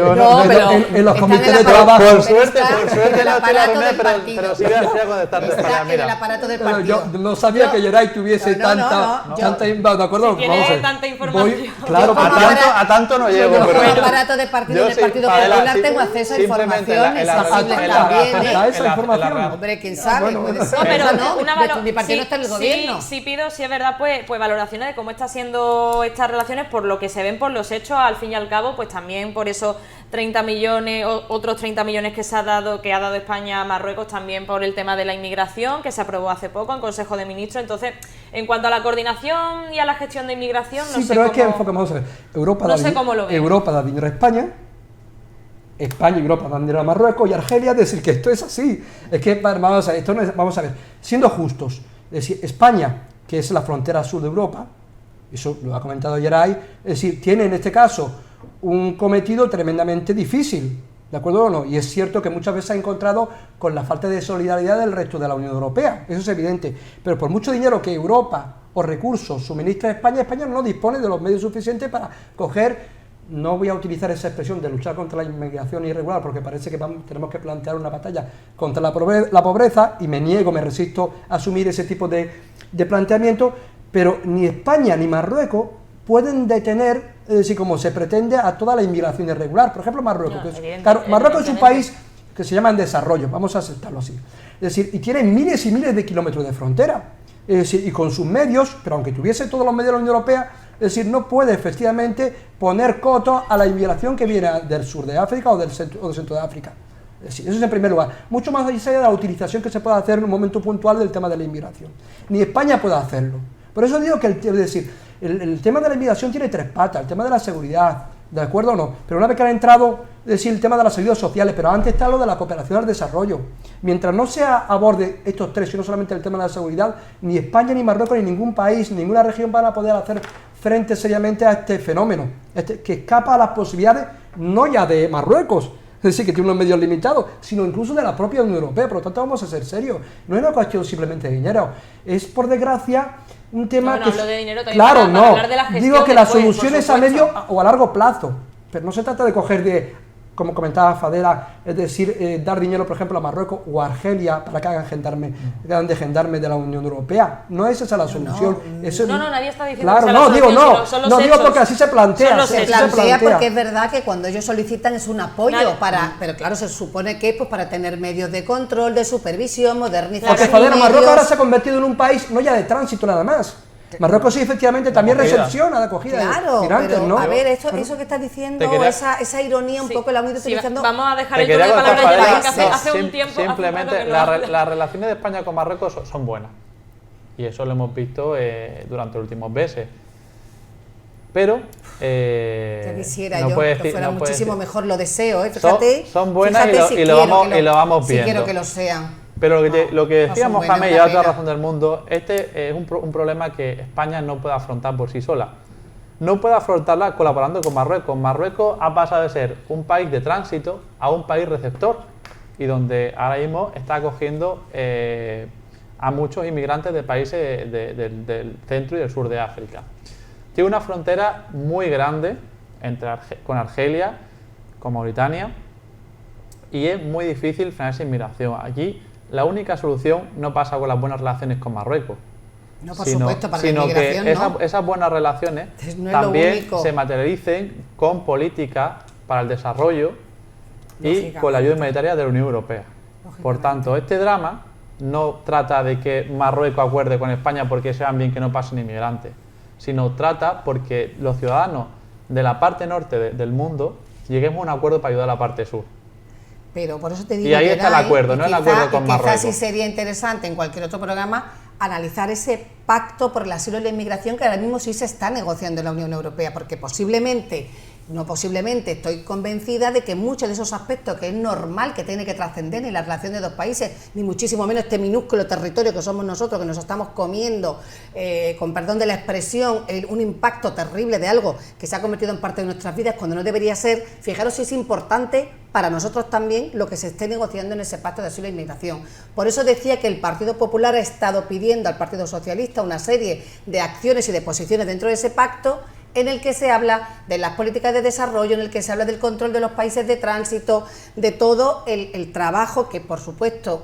en los comités de trabajo. Por suerte no estoy la reunión, pero sí voy a contestarte. Está en el aparato del partido. Yo no sabía que Geray tuviese tanta... ¿De acuerdo? Si tiene tanta información. Claro, a tanto no llego. Yo como aparato del Partido Popular tengo acceso a información sensible también. Esa información. Hombre, quién sabe. No, pero mi partido no está en el gobierno. Sí pido, si es verdad, pues valoraciones de cómo está siendo estas relaciones, por lo que se ven por los hechos, al fin y al cabo, pues también por esos 30 millones, otros 30 millones que ha dado España a Marruecos, también por el tema de la inmigración, que se aprobó hace poco en Consejo de Ministros. Entonces, en cuanto a la coordinación y a la gestión de inmigración, no sé pero cómo... es que vamos a ver, Europa da dinero a España, España y Europa dan dinero a Marruecos y Argelia, es decir, que esto es así. Es que, vamos a ver, vamos a ver, siendo justos, es decir, España, que es la frontera sur de Europa, eso lo ha comentado Geray, es decir, tiene en este caso un cometido tremendamente difícil, ¿de acuerdo o no? Y es cierto que muchas veces se ha encontrado con la falta de solidaridad del resto de la Unión Europea, eso es evidente, pero por mucho dinero que Europa o recursos suministra a España, España no dispone de los medios suficientes para coger, no voy a utilizar esa expresión de luchar contra la inmigración irregular, porque parece que tenemos que plantear una batalla contra la pobreza, y me resisto a asumir ese tipo de planteamiento. Pero ni España ni Marruecos pueden detener, es decir, como se pretende, a toda la inmigración irregular. Por ejemplo, Marruecos. Marruecos es un país que se llama en desarrollo, vamos a aceptarlo así. Es decir, y tiene miles y miles de kilómetros de frontera. Es decir, y con sus medios, pero aunque tuviese todos los medios de la Unión Europea, es decir, no puede efectivamente poner coto a la inmigración que viene del sur de África o del centro de África. Es decir, eso es en primer lugar. Mucho más allá de la utilización que se puede hacer en un momento puntual del tema de la inmigración. Ni España puede hacerlo. Por eso digo que el tema de la inmigración tiene tres patas: el tema de la seguridad, ¿de acuerdo o no? Pero una vez que han entrado, es decir, el tema de las ayudas sociales, pero antes está lo de la cooperación al desarrollo. Mientras no se aborde estos tres, y no solamente el tema de la seguridad, ni España, ni Marruecos, ni ningún país, ni ninguna región van a poder hacer frente seriamente a este fenómeno, que escapa a las posibilidades, no ya de Marruecos, es decir, que tiene unos medios limitados, sino incluso de la propia Unión Europea. Por lo tanto, vamos a ser serios. No es una cuestión simplemente de dinero, es, por desgracia, un tema que... hablo de dinero también, claro, para hablar de la gestión. Digo que la después, solución es a medio o a largo plazo, pero no se trata de coger como comentaba Fadela, es decir, dar dinero, por ejemplo, a Marruecos o a Argelia para que hagan de gendarme de la Unión Europea. No es esa la solución. No, nadie está diciendo claro, que no, digo no. Son los digo hechos. porque así se plantea. Se plantea porque es verdad que cuando ellos solicitan es un apoyo pero claro, se supone que pues para tener medios de control, de supervisión, modernización. Porque Fadela, Marruecos ahora se ha convertido en un país no ya de tránsito nada más. Marruecos sí, efectivamente, también recepciona la acogida de migrantes, pero, ¿no? A ver, eso que estás diciendo, esa ironía un poco la única utilizando... Vamos a dejar el turno de palabras ya, que hace un tiempo... Simplemente, las relaciones de España con Marruecos son buenas. Y eso lo hemos visto durante los últimos meses. Pero... ya quisiera no yo puede que decir, fuera no muchísimo puede mejor, lo deseo, fíjate. Son buenas y lo vamos viendo. Si quiero que lo sean. Pero lo que decíamos, no Jaime, y a otra razón del mundo, este es un problema que España no puede afrontar por sí sola. no puede afrontarla colaborando con Marruecos. Marruecos ha pasado de ser un país de tránsito a un país receptor y donde ahora mismo está acogiendo a muchos inmigrantes de países del centro y del sur de África. Tiene una frontera muy grande con Argelia, con Mauritania, y es muy difícil frenar esa inmigración. Aquí la única solución no pasa con las buenas relaciones con Marruecos, No, por supuesto, para la sino inmigración, que ¿no? esas buenas relaciones No es lo también único. se materialicen con políticas para el desarrollo y Lógicamente. con la ayuda humanitaria de la Unión Europea. Por tanto, este drama no trata de que Marruecos acuerde con España porque sean bien que no pasen inmigrantes, sino trata porque los ciudadanos de la parte norte del mundo lleguemos a un acuerdo para ayudar a la parte sur. Pero por eso te digo Y ahí que está el acuerdo, no el acuerdo con Marruecos. Quizás sí sería interesante en cualquier otro programa analizar ese pacto por el asilo y la inmigración que ahora mismo sí se está negociando en la Unión Europea, porque posiblemente, no posiblemente, estoy convencida de que muchos de esos aspectos que es normal que tiene que trascender en la relación de dos países, ni muchísimo menos este minúsculo territorio que somos nosotros, que nos estamos comiendo, con perdón de la expresión, un impacto terrible de algo que se ha convertido en parte de nuestras vidas cuando no debería ser. Fijaros si es importante para nosotros también lo que se esté negociando en ese pacto de asilo e inmigración. Por eso decía que el Partido Popular ha estado pidiendo al Partido Socialista una serie de acciones y de posiciones dentro de ese pacto, en el que se habla de las políticas de desarrollo, en el que se habla del control de los países de tránsito, de todo el trabajo que, por supuesto,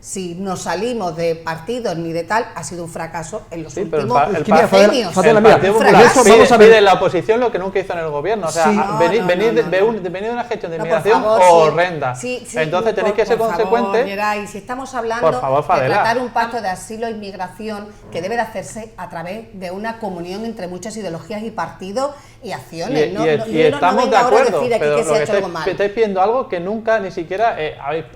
si nos salimos de partidos ni de tal, ha sido un fracaso en los últimos decenios. El Partido Popular pide la oposición lo que nunca hizo en el gobierno. O sea, Sí. venid de una gestión de inmigración horrenda. Entonces tenéis que ser consecuentes. Y si estamos hablando Por favor, de Fadela. tratar un pacto de asilo e inmigración que debe de hacerse a través de una comunión entre muchas ideologías y partidos y acciones. Y estamos de acuerdo, pero que lo se ha que hecho algo mal. estáis pidiendo algo que nunca ni siquiera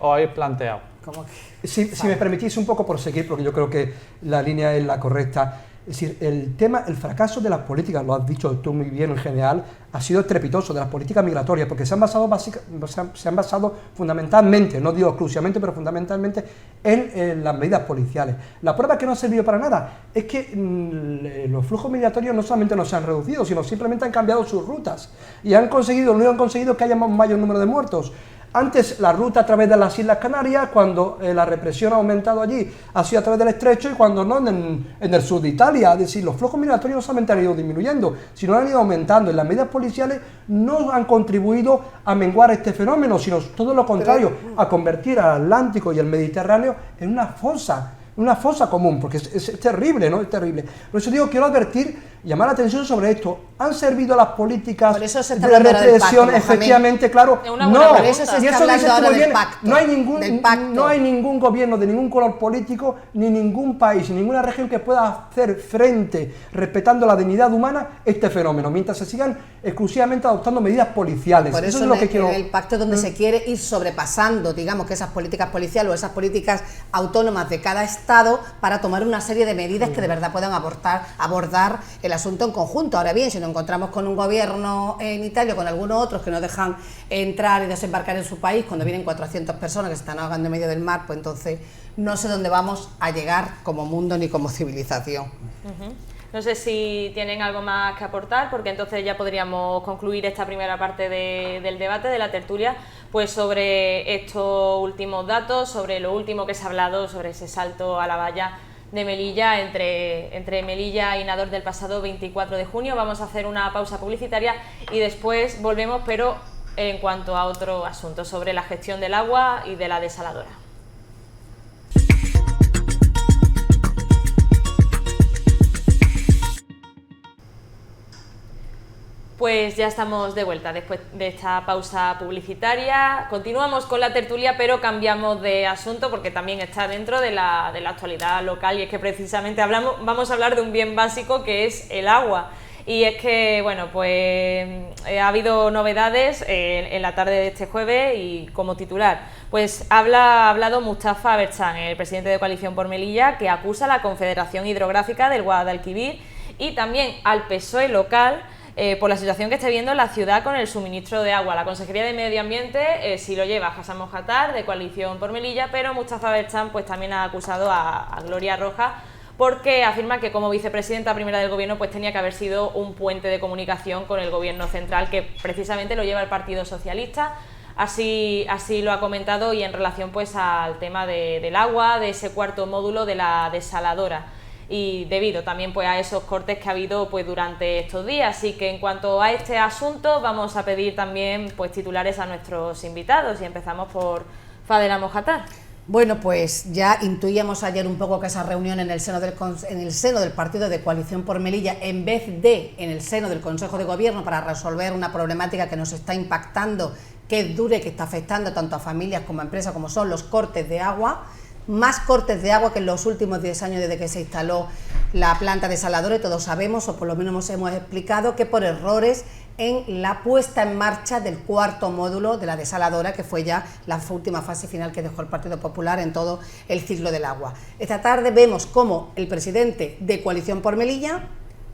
os habéis planteado. Como que- Si me permitís un poco por seguir, porque yo creo que la línea es la correcta. Es decir, el fracaso de las políticas, lo has dicho tú muy bien en general, ha sido estrepitoso, de las políticas migratorias, porque se han basado fundamentalmente, no digo exclusivamente, pero fundamentalmente en las medidas policiales. La prueba que no ha servido para nada es que los flujos migratorios no solamente no se han reducido, sino simplemente han cambiado sus rutas y lo único que han conseguido es que haya un mayor número de muertos. Antes la ruta a través de las Islas Canarias, cuando la represión ha aumentado allí, ha sido a través del estrecho y cuando no en el sur de Italia. Es decir, los flujos migratorios no solamente han ido disminuyendo, sino han ido aumentando. Y las medidas policiales no han contribuido a menguar este fenómeno, sino todo lo contrario, a convertir al Atlántico y el Mediterráneo en una fosa común, porque es terrible, ¿no? Es terrible. Por eso digo, quiero advertir, llamar la atención sobre esto. ¿Han servido las políticas Por eso se está de hablando del represión? pacto, Efectivamente, claro. Es una buena No, pregunta. Por eso se y está eso dice hablando ahora muy del bien, pacto, del pacto. no hay ningún gobierno de ningún color político, ni ningún país, ni ninguna región que pueda hacer frente, respetando la dignidad humana, este fenómeno, mientras se sigan exclusivamente adoptando medidas policiales. Por eso es lo que quiero. en el pacto es donde se quiere ir sobrepasando, digamos, que esas políticas policiales o esas políticas autónomas de cada estado para tomar una serie de medidas que de verdad puedan abordar el asunto en conjunto. Ahora bien, si nos encontramos con un gobierno en Italia o con algunos otros que no dejan entrar y desembarcar en su país cuando vienen 400 personas que se están ahogando en medio del mar, pues entonces no sé dónde vamos a llegar como mundo ni como civilización. No sé si tienen algo más que aportar, porque entonces ya podríamos concluir esta primera parte del debate, de la tertulia, pues sobre estos últimos datos, sobre lo último que se ha hablado, sobre ese salto a la valla de Melilla, entre Melilla y Nador del pasado 24 de junio. Vamos a hacer una pausa publicitaria y después volvemos, pero en cuanto a otro asunto, sobre la gestión del agua y de la desaladora. Pues ya estamos de vuelta después de esta pausa publicitaria. Continuamos con la tertulia, pero cambiamos de asunto porque también está dentro de la actualidad local, y es que precisamente vamos a hablar de un bien básico que es el agua. Y es que, bueno, pues ha habido novedades en la tarde de este jueves, y como titular, pues ha hablado Mustafa Berchan, el presidente de Coalición por Melilla, que acusa a la Confederación Hidrográfica del Guadalquivir y también al PSOE local por la situación que está viviendo la ciudad con el suministro de agua. La Consejería de Medio Ambiente sí lo lleva Hassan Mojatar, de Coalición por Melilla, pero Mustafa Berchan pues también ha acusado a Gloria Roja porque afirma que como vicepresidenta primera del gobierno pues tenía que haber sido un puente de comunicación con el gobierno central, que precisamente lo lleva el Partido Socialista. Así lo ha comentado, y en relación pues al tema del agua, de ese cuarto módulo de la desaladora, y debido también pues a esos cortes que ha habido pues durante estos días. Así que en cuanto a este asunto vamos a pedir también pues titulares a nuestros invitados, y empezamos por Fadela Mojatar. Bueno, pues ya intuíamos ayer un poco que esa reunión en el seno del partido de Coalición por Melilla, en vez de en el seno del Consejo de Gobierno, para resolver una problemática que nos está impactando, que es dura y que está afectando tanto a familias como a empresas, como son los cortes de agua, más cortes de agua que en los últimos 10 años desde que se instaló la planta desaladora, y todos sabemos, o por lo menos hemos explicado, que por errores en la puesta en marcha del cuarto módulo de la desaladora, que fue ya la última fase final que dejó el Partido Popular en todo el ciclo del agua. Esta tarde vemos cómo el presidente de Coalición por Melilla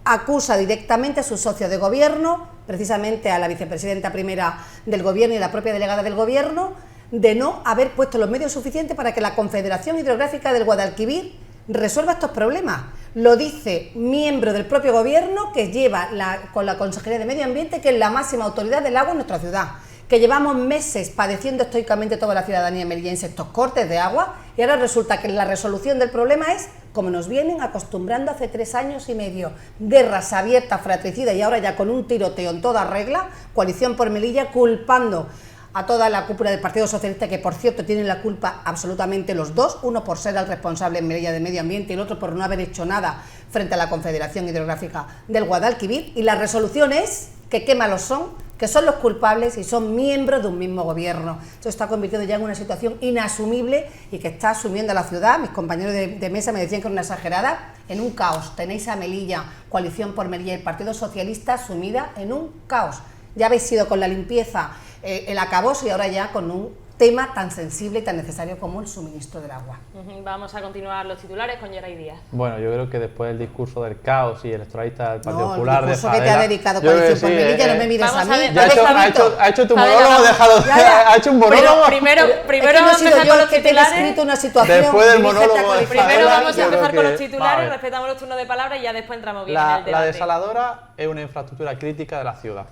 acusa directamente a sus socios de gobierno, precisamente a la vicepresidenta primera del gobierno y a la propia delegada del gobierno, de no haber puesto los medios suficientes para que la Confederación Hidrográfica del Guadalquivir resuelva estos problemas. Lo dice miembro del propio gobierno, que lleva con la Consejería de Medio Ambiente, que es la máxima autoridad del agua en nuestra ciudad, que llevamos meses padeciendo estoicamente toda la ciudadanía melillense estos cortes de agua, y ahora resulta que la resolución del problema es como nos vienen acostumbrando hace 3 años y medio, guerras abiertas, fratricidas, y ahora ya con un tiroteo en toda regla, Coalición por Melilla culpando a toda la cúpula del Partido Socialista, que por cierto tienen la culpa absolutamente los dos, uno por ser el responsable en Melilla de Medio Ambiente y el otro por no haber hecho nada frente a la Confederación Hidrográfica del Guadalquivir, y la resolución es que qué malos son, que son los culpables y son miembros de un mismo gobierno. Esto está convirtiendo ya en una situación inasumible y que está sumiendo a la ciudad. Mis compañeros de mesa me decían que era una exagerada, en un caos. Tenéis a Melilla, Coalición por Melilla y el Partido Socialista sumida en un caos. Ya habéis sido con la limpieza el acabose, y ahora ya con un tema tan sensible y tan necesario como el suministro del agua. Vamos a continuar los titulares con Geray Díaz. Bueno, yo creo que después del discurso del caos y electoralista del Partido Popular, el discurso de Fadela, que te ha dedicado Coalición por Melilla, no me mires a mí. Ha hecho tu monólogo, ha hecho un monólogo. Primero vamos a empezar con los titulares. Después del monólogo de Primero vamos a empezar con los que, titulares, respetamos los turnos de palabra y ya después entramos bien en el debate. La desaladora es una infraestructura crítica de la ciudad.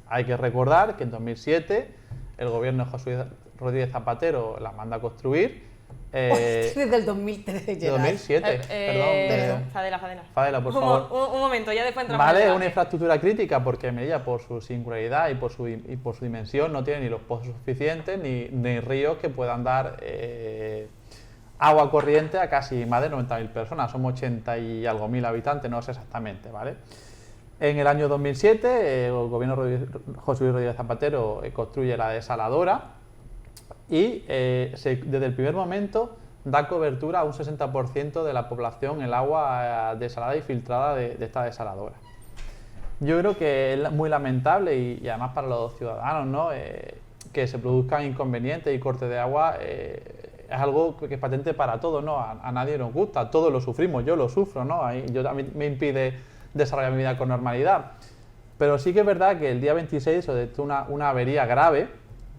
Hay que recordar que en 2007 el gobierno de José Rodríguez Zapatero la manda a construir. Desde el 2013 ya. 2007, perdón. Fadela, por favor. Un momento, ya después entramos. Vale, es una infraestructura crítica porque Melilla, por su singularidad y por su dimensión, no tiene ni los pozos suficientes ni ríos que puedan dar agua corriente a casi más de 90.000 personas. Somos 80 y algo mil habitantes, no sé exactamente, ¿vale? En el año 2007, el gobierno José Luis Rodríguez Zapatero construye la desaladora y desde el primer momento da cobertura a un 60% de la población el agua desalada y filtrada de esta desaladora. Yo creo que es muy lamentable y además para los ciudadanos, ¿no? Que se produzcan inconvenientes y cortes de agua. Es algo que es patente para todos, ¿no? A nadie nos gusta, todos lo sufrimos, yo lo sufro, ¿no? A mí me impide desarrollar mi vida con normalidad. Pero sí que es verdad que el día 26 se detectó una avería grave,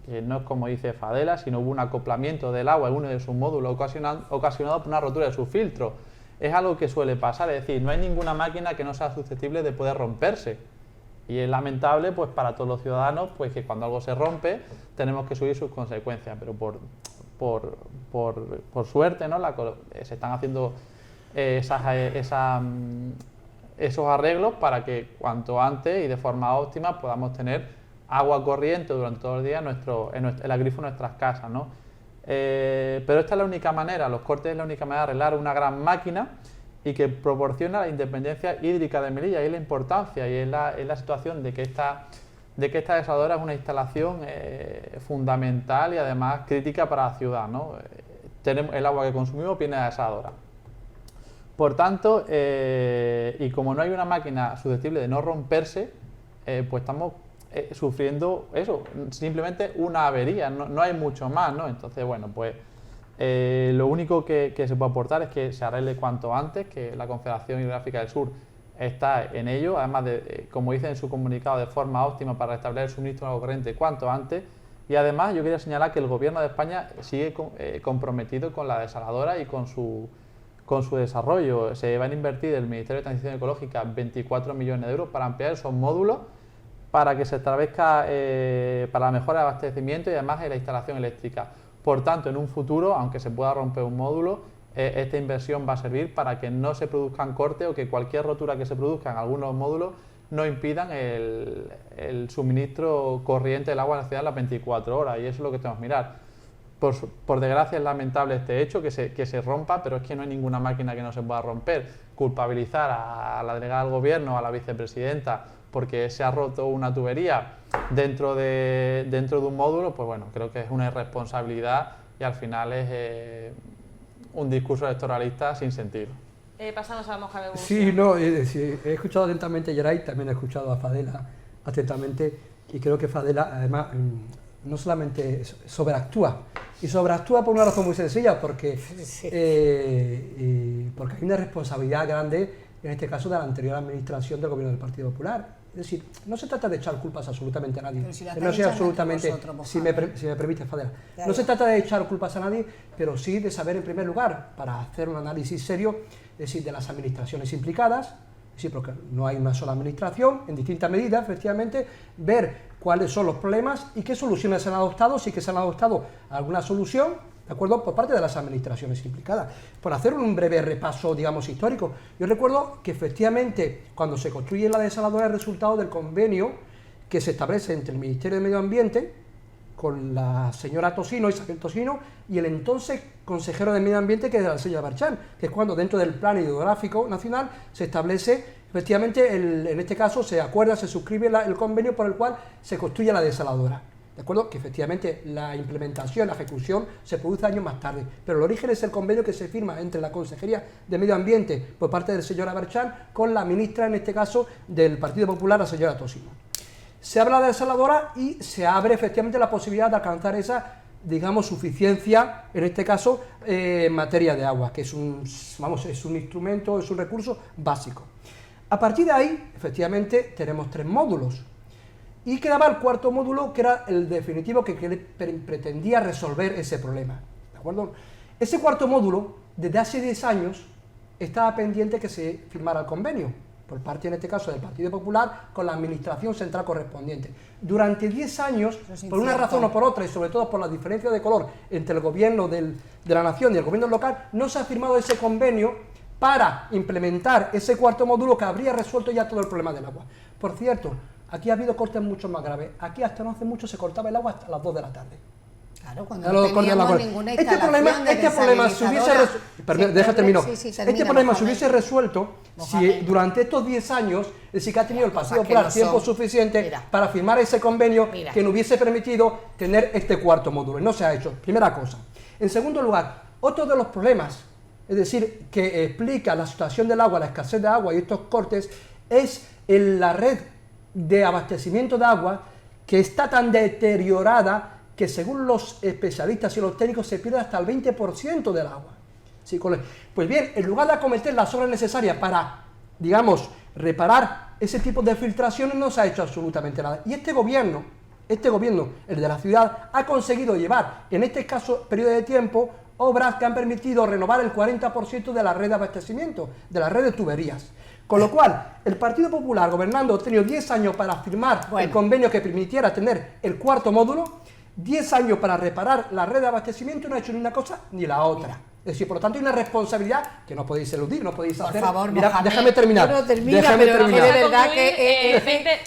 que no es como dice Fadela, sino hubo un acoplamiento del agua en uno de sus módulos ocasionado por una rotura de su filtro. Es algo que suele pasar, es decir, no hay ninguna máquina que no sea susceptible de poder romperse. Y es lamentable pues para todos los ciudadanos pues que cuando algo se rompe tenemos que subir sus consecuencias, pero por suerte, ¿no? Se están haciendo esos arreglos para que cuanto antes y de forma óptima podamos tener agua corriente durante todo el día en el grifo de nuestras casas, ¿no? Pero esta es la única manera, los cortes es la única manera de arreglar una gran máquina y que proporciona la independencia hídrica de Melilla, y es la importancia y es la situación de que esta desaladora es una instalación fundamental y además crítica para la ciudad, ¿no? Tenemos el agua que consumimos viene de la desaladora. Por tanto, y como no hay una máquina susceptible de no romperse, pues estamos sufriendo eso, simplemente una avería, no hay mucho más, ¿no? Entonces, bueno, pues lo único que se puede aportar es que se arregle cuanto antes, que la Confederación Hidrográfica del Sur está en ello, además de, como dice en su comunicado, de forma óptima para restablecer el suministro de agua corriente cuanto antes. Y además yo quería señalar que el Gobierno de España sigue comprometido con la desaladora y con con su desarrollo. Se van a invertir el Ministerio de Transición Ecológica 24 millones de euros para ampliar esos módulos para que se establezca para la mejora de abastecimiento y además en la instalación eléctrica. Por tanto, en un futuro, aunque se pueda romper un módulo, esta inversión va a servir para que no se produzcan cortes o que cualquier rotura que se produzca en algunos módulos no impidan el suministro corriente del agua en la ciudad las 24 horas, y eso es lo que tenemos que mirar. Por desgracia es lamentable este hecho, que se rompa, pero es que no hay ninguna máquina que no se pueda romper. Culpabilizar a la delegada del gobierno, a la vicepresidenta, porque se ha roto una tubería dentro de un módulo, pues bueno, creo que es una irresponsabilidad y al final es un discurso electoralista sin sentido. Pasamos a Mohamed Bouguereau. Sí, no, he escuchado atentamente a Geray, también he escuchado a Fadela atentamente, y creo que Fadela además no solamente sobreactúa, y sobreactúa por una razón muy sencilla, porque, porque hay una responsabilidad grande, en este caso de la anterior administración del gobierno del Partido Popular. Es decir, no se trata de echar culpas absolutamente a nadie. Si no sé absolutamente, si me permite, Fadela. Claro. No se trata de echar culpas a nadie, pero sí de saber en primer lugar, para hacer un análisis serio, es decir, de las administraciones implicadas, es decir, porque no hay una sola administración, en distintas medidas, efectivamente, ver cuáles son los problemas y qué soluciones se han adoptado, si que se han adoptado alguna solución, ¿de acuerdo?, por parte de las administraciones implicadas. Por hacer un breve repaso, digamos, histórico, yo recuerdo que efectivamente cuando se construye la desaladora es resultado del convenio que se establece entre el Ministerio de Medio Ambiente con la señora Tocino, Isabel Tocino, y el entonces consejero de Medio Ambiente, que es la señora Barchán, que es cuando dentro del Plan Hidrográfico Nacional se establece, efectivamente, en este caso se acuerda, se suscribe el convenio por el cual se construye la desaladora. ¿De acuerdo? Que efectivamente la implementación, la ejecución se produce años más tarde, pero el origen es el convenio que se firma entre la Consejería de Medio Ambiente por parte del señor Aberchán con la ministra, en este caso, del Partido Popular, la señora Tocino. Se habla de desaladora y se abre efectivamente la posibilidad de alcanzar esa, digamos, suficiencia, en este caso, en materia de agua, que es un instrumento, es un recurso básico. A partir de ahí, efectivamente, tenemos 3 módulos. Y quedaba el cuarto módulo, que era el definitivo, que pretendía resolver ese problema, ¿de acuerdo? Ese cuarto módulo, desde hace 10 años, estaba pendiente que se firmara el convenio, por parte, en este caso, del Partido Popular, con la administración central correspondiente. Durante 10 años, por una razón o por otra, y sobre todo por la diferencia de color entre el gobierno de la nación y el gobierno local, no se ha firmado ese convenio para implementar ese cuarto módulo que habría resuelto ya todo el problema del agua. Por cierto, aquí ha habido cortes mucho más graves. Aquí hasta no hace mucho se cortaba el agua hasta las 2 de la tarde. Claro, cuando no teníamos ninguna instalación este problema se hubiese resuelto si durante estos 10 años, es decir, que ha tenido el Partido Popular tiempo suficiente para firmar ese convenio que nos hubiese permitido tener este cuarto módulo. Y no se ha hecho, primera cosa. En segundo lugar, otro de los problemas, es decir, que explica la situación del agua, la escasez de agua y estos cortes, es en la red de abastecimiento de agua, que está tan deteriorada que según los especialistas y los técnicos se pierde hasta el 20% del agua. ¿Sí? Pues bien, en lugar de acometer las obras necesarias para, digamos, reparar ese tipo de filtraciones, no se ha hecho absolutamente nada. Y este gobierno, el de la ciudad, ha conseguido llevar, en este escaso periodo de tiempo, obras que han permitido renovar el 40% de la red de abastecimiento, de la red de tuberías. Con lo cual, el Partido Popular, gobernando, ha tenido 10 años para firmar el convenio que permitiera tener el cuarto módulo, 10 años para reparar la red de abastecimiento, y no ha hecho ni una cosa ni la otra. Es decir, por lo tanto, hay una responsabilidad que no podéis eludir, no podéis hacer. Por favor, mira, déjame terminar. No, déjame terminar. De verdad que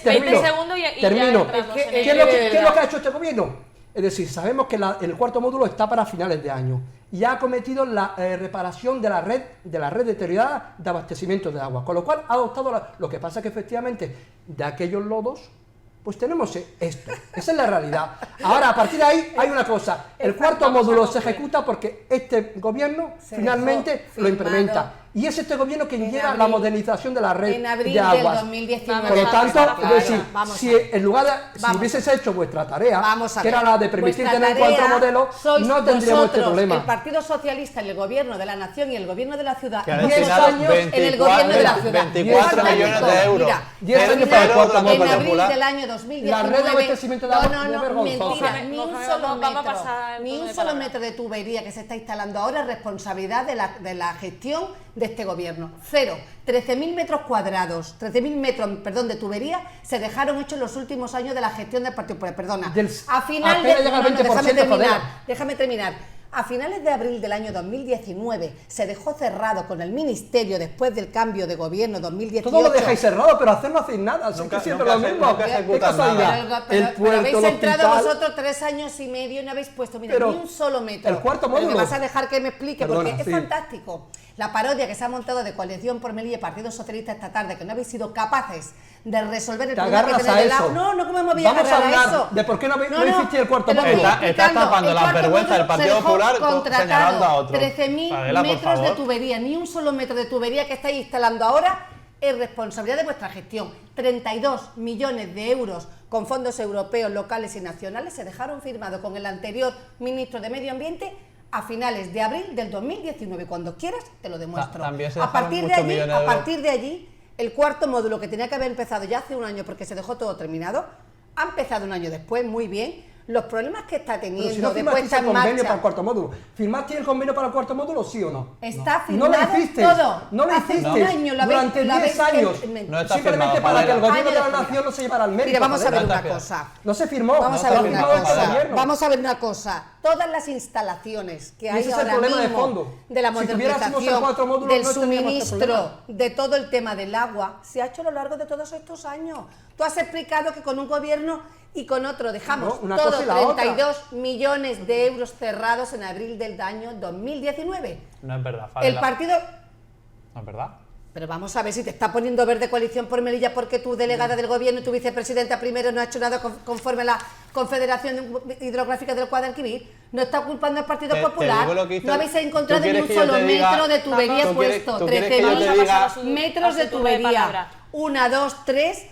20 segundos y termino. ¿Qué es lo que ha hecho este gobierno? Es decir, sabemos que el cuarto módulo está para finales de año y ha acometido la reparación de la red deteriorada de abastecimiento de agua, con lo cual ha adoptado lo que pasa que efectivamente de aquellos lodos pues tenemos esto, esa es la realidad. Ahora, a partir de ahí hay una cosa, el cuarto módulo se ejecuta porque este gobierno finalmente lo implementa. Y es este gobierno quien En lleva abril- la modernización de la red en abril de del aguas. 2019. Por lo tanto, Claro, es decir, vamos si a ver. en lugar de, si Vamos. hubieses hecho vuestra tarea, Vamos a que ver. era la de permitir Vuestra tener tarea 4 modelos, sois no tendríamos este vosotros, problema. El Partido Socialista, el Gobierno de la Nación y el Gobierno de la Ciudad. Que ha 10 destinado años en el Gobierno de la Ciudad. 24 millones de euros. Mira, 10 Cero años para el euros cuarto del módulo. en Partido abril Popular. del año 2019. La red de abastecimiento de agua no, es no, vergonzosa. mentira, ni un Mohamed, solo vamos a metro, pasar el ni turno un de solo palabra. metro de tubería que se está instalando ahora es responsabilidad de la gestión de este gobierno. Cero. 13.000 metros cuadrados, 13.000 metros, perdón, de tubería se dejaron hechos en los últimos años de la gestión del Partido Popular. Perdona. A final de... apenas llega al 20%, déjame terminar. A finales de abril del año 2019 se dejó cerrado con el Ministerio después del cambio de gobierno 2018. Todo lo dejáis cerrado, pero hacer no hacéis nada. Nunca- Es que siempre nunca lo se- mismo. nunca se Qué ejecuta casualidad. nada. Pero habéis el entrado hospital- vosotros 3 años y medio y no habéis puesto, mira, Pero ni un solo metro. el cuarto Pero módulo. me vas a dejar que me explique, Perdona, porque sí. es fantástico. La parodia que se ha montado de Coalición por Melilla y Partido Socialista esta tarde, que no habéis sido capaces de resolver el Te problema que agarras tenéis a del eso. agua. No, ¿cómo me voy a Vamos a agarrar a hablar eso? de por qué no hiciste el cuarto te lo módulo. estoy Está explicando. tapando El la cuarto vergüenza del módulo Partido se dejó Popular contratado. señalando a otro. 13.000 Adela, por metros de favor. tubería, ni un solo metro de tubería que estáis instalando ahora es responsabilidad de vuestra gestión. 32 millones de euros con fondos europeos, locales y nacionales se dejaron firmados con el anterior ministro de Medio Ambiente a finales de abril del 2019. Cuando quieras te lo demuestro. También se A dejaron partir de muchos allí, millones de a euros. partir de allí, el cuarto módulo que tenía que haber empezado ya hace un año porque se dejó todo terminado, ha empezado un año después, muy bien. Los problemas que está Pero teniendo si no de firmaste puesta el en convenio marcha. para el cuarto módulo. ¿Firmaste el convenio para el cuarto módulo, sí o no? Está No lo firmado hiciste. todo. No lo Hace hiciste. un año lo habéis- Durante lo habéis 10 años. No está Simplemente firmado, para que el Fadela. gobierno de la Años de nación no se llevara al mérito. Mira, vamos a ver Fadela. una Tapia. cosa. No se firmó. Vamos no a ver se una firmó este cosa. gobierno. Vamos a ver una cosa. Todas las instalaciones que Y hay ese es el ahora problema de mismo fondo. de la Si tuviéramos el modernización, cuatro módulos, del no tendríamos este suministro, problema. de todo el tema del agua, se ha hecho a lo largo de todos estos años. Tú has explicado que con un gobierno y con otro dejamos No, una todo, cosa y la otra. 32 millones de euros cerrados en abril del año 2019. No es verdad, El Fadela. partido... No es verdad. Pero vamos a ver si te está poniendo verde Coalición por Melilla porque tu delegada del gobierno y tu vicepresidenta primero no ha hecho nada conforme a la Confederación Hidrográfica del Guadalquivir. No está culpando al Partido Te Popular. digo lo que hizo No el- habéis encontrado ¿Tú ni quieres un que yo solo te diga- metro de tubería ¿Tú quieres- puesto. tú quieres que yo te 13.000 diga- metros de a su turno de tubería. palabra. 1, 2, 3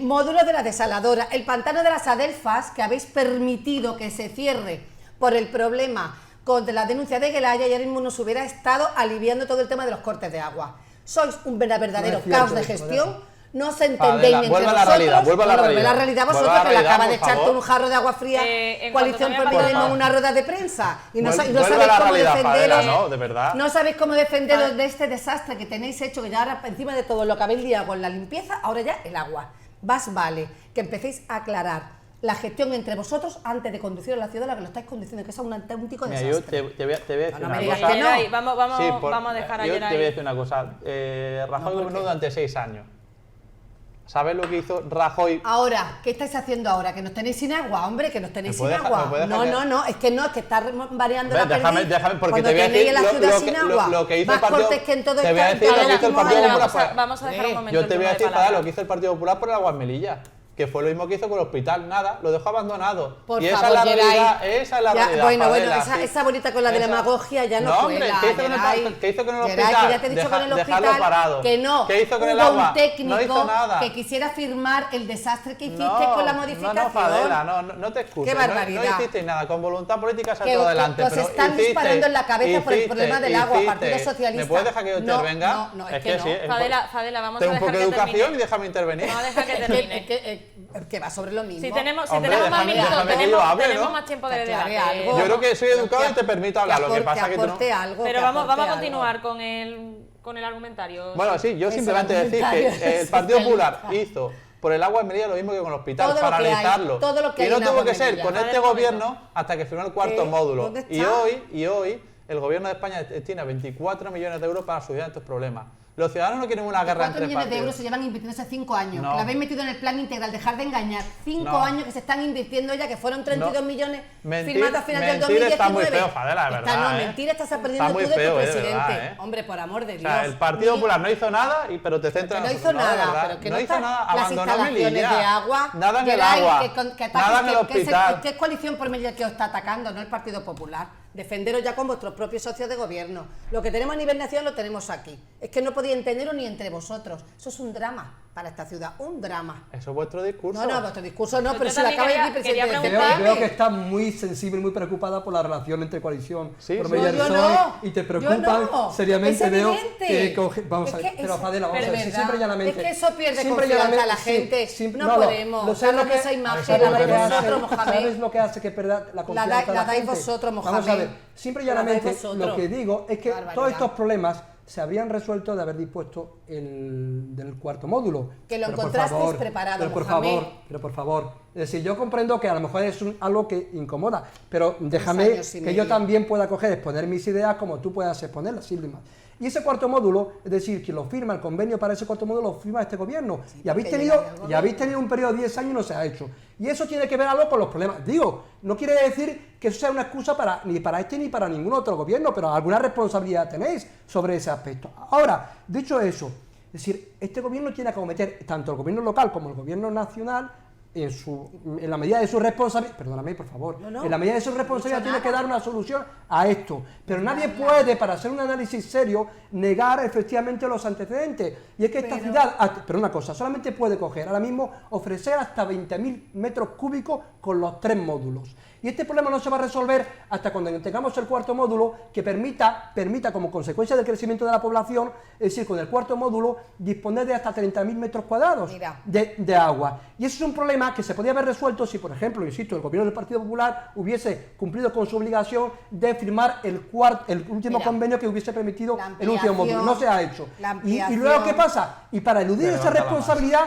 módulos de la desaladora. El pantano de las Adelfas, que habéis permitido que se cierre por el problema con la denuncia de Gelaya, y ahora mismo nos hubiera estado aliviando todo el tema de los cortes de agua. Sois un verdadero No es cierto caos de eso, gestión. No os entendéis Fadela, ni entre vuelve a la vosotros. realidad, vuelve a la Bueno, realidad. la realidad Vuelve vosotros, a la que le realidad, acaba de por echarte favor. un jarro de agua fría, En Coalición cuanto por también Melilla en para- una rueda de prensa. Y no, Vuelve no a sabéis la cómo realidad, defenderos. Fadela, no, de verdad. No sabéis cómo defenderos de este desastre que tenéis hecho, que ya ahora encima de todo lo que habéis liado con la limpieza, ahora ya el agua. Más vale que empecéis a aclarar la gestión entre vosotros antes de conducir a la ciudad, la que lo estáis conduciendo, que es un auténtico Mira, yo desastre. te voy a decir No, no una me digas cosa. que no. Geray, vamos Sí, a dejar a yo te Geray. voy a decir una cosa. Rajoy gobernó durante 6 años. ¿Sabes lo que hizo Rajoy? Ahora, ¿qué estáis haciendo ahora? Que nos tenéis sin agua, hombre, que nos tenéis ¿Me sin puedes agua. me puedes No, dejar no, es que está variando Ves, la déjame, perdiz. porque Cuando te voy a tenéis decir en la ciudad sin agua. lo que hizo Más el Partido cortes que en todo te voy a el decir lo que Fadela, hizo el ¿cómo Partido va? Popular. Vamos a dejar un momento Yo el te voy a turno de decir, palabra. lo que hizo el Partido Popular por el agua en Melilla. Que fue lo mismo que hizo con el hospital, nada, lo dejó abandonado. Por y esa favor, es la Geray. realidad, esa es la Ya, realidad. bueno, Fadela, sí. esa bonita con la de Esa- demagogia ya no hombre, cuela, ¿qué hizo con el, Geray. ¿qué hizo con el Geray, hospital? que ya te he dicho con el Dejarlo hospital parado. que no. ¿Qué hizo con el Hubo agua? un técnico No hizo nada. que quisiera firmar el desastre que hiciste No, con la modificación. No, Fadela, no te excuses. Qué barbaridad. No hiciste nada, con voluntad política Que salió os- adelante. os pero están hiciste, disparando en la cabeza por el problema del agua, hiciste. Partido Socialista. ¿Me puedes dejar que yo No, intervenga? no, es que no. sí. Fadela, vamos Ten a un dejar poco de que educación termine. y déjame intervenir. Vamos a dejar que termine. Que va sobre lo mismo. Si tenemos Hombre, más déjame- minutos, déjame que yo tenemos hable, ¿no? más tiempo de Que aclare debate. algo. Yo creo que soy educado y te permito hablar. Lo que pasa es que tú no. aporte algo. Pero que vamos aporte a algo. continuar con el argumentario. Bueno, sí, yo Ese simplemente decir argumentario que el Partido socialista. Popular hizo por el agua en Melilla lo mismo que con el hospital, Todo lo que hay, paralizarlo. todo lo que y hay no en tuvo agua que en ser Melilla. con A ver, este un momento. gobierno hasta que firmó el cuarto ¿Qué? módulo. ¿Dónde Y está? hoy el gobierno de España tiene 24 millones de euros para solucionar estos problemas. Los ciudadanos no quieren una guerra 4 entre millones de partidos. euros se llevan invirtiendo hace 5 años. No. Que lo habéis metido en el plan integral, dejar de engañar. 5 No. años que se están invirtiendo ya, que fueron 32 No. millones Mentir- firmados a final del mentir 2019. está muy feo, Fadela, de verdad, No, ¿eh? mentira, estás aprendiendo Está muy tú de feo, tu de presidente. verdad, ¿eh? Hombre, por amor de O Dios. sea, el Partido Ni- Popular no hizo nada, pero te centras que no en hizo nosotros, nada, ¿verdad? pero que no no hizo está nada, las abandonó instalaciones Melilla. de agua, Nada en el Geray, agua, que ataques, nada en el que hospital. ¿qué coalición por Melilla que os está atacando? No el Partido Popular. defenderos ya con vuestros propios socios de gobierno. Lo que tenemos a nivel nacional lo tenemos aquí. Es que no podéis entenderlo ni entre vosotros. Eso es un drama para esta ciudad, un drama. Eso es vuestro discurso. No, vuestro discurso no, Yo pero si lo también acaba de decir quería presidente. preguntar- Veo que estás muy sensible y muy preocupada por la relación entre coalición Sí, por sí. medio No, del yo PSOE no. y te Yo preocupan no. seriamente. Es Veo evidente. que vamos Es a ver, que pero es- Adela, vamos a pero ver, si verdad, simple y llanamente. es que eso pierde simple y confianza a la llanamente, gente. simple- No podemos. ¿sabes Darnos esa imagen, ¿sabes la lo que dais hace? vosotros, Mohamed. ¿Sabes lo que hace que pierda la confianza de la la dais gente? vosotros, Vamos a Mohamed. ver, simple y La dais llanamente, vosotros. lo que digo es que Barbaridad. todos estos problemas se habrían resuelto de haber dispuesto del cuarto módulo. Que lo Pero por encontrasteis favor, preparado, pero por Mohamed. favor, pero por favor. Es decir, yo comprendo que a lo mejor es algo que incomoda, pero déjame años y que yo medio. también pueda coger, exponer mis ideas como tú puedas exponerlas, sin más. Y ese cuarto módulo, es decir, quien lo firma, el convenio para ese cuarto módulo lo firma este gobierno. Y habéis porque tenido, llega del y habéis tenido un periodo de 10 años y no se ha hecho. Y eso tiene que ver algo con los problemas. Digo, no quiere decir que eso sea una excusa ni para este ni para ningún otro gobierno, pero alguna responsabilidad tenéis sobre ese aspecto. Ahora, dicho eso, es decir, este gobierno tiene que acometer, tanto el gobierno local como el gobierno nacional, en la medida de su responsabilidad, perdóname por favor, No, en la medida de su responsabilidad no he tiene dicho que dar una solución a esto, pero nadie puede, para hacer un análisis serio, negar efectivamente los antecedentes, y es que esta ciudad, pero una cosa, solamente puede coger, ahora mismo, ofrecer hasta 20.000 metros cúbicos con los 3 módulos, y este problema no se va a resolver hasta cuando tengamos el cuarto módulo que permita como consecuencia del crecimiento de la población, es decir, con el cuarto módulo, disponer de hasta 30.000 metros cuadrados Mira. de agua. Y eso es un problema que se podía haber resuelto si, por ejemplo, insisto, el gobierno del Partido Popular hubiese cumplido con su obligación de firmar el último Mira, convenio que hubiese permitido la el último módulo. No se ha hecho. Y luego, ¿qué pasa? Y para eludir esa responsabilidad,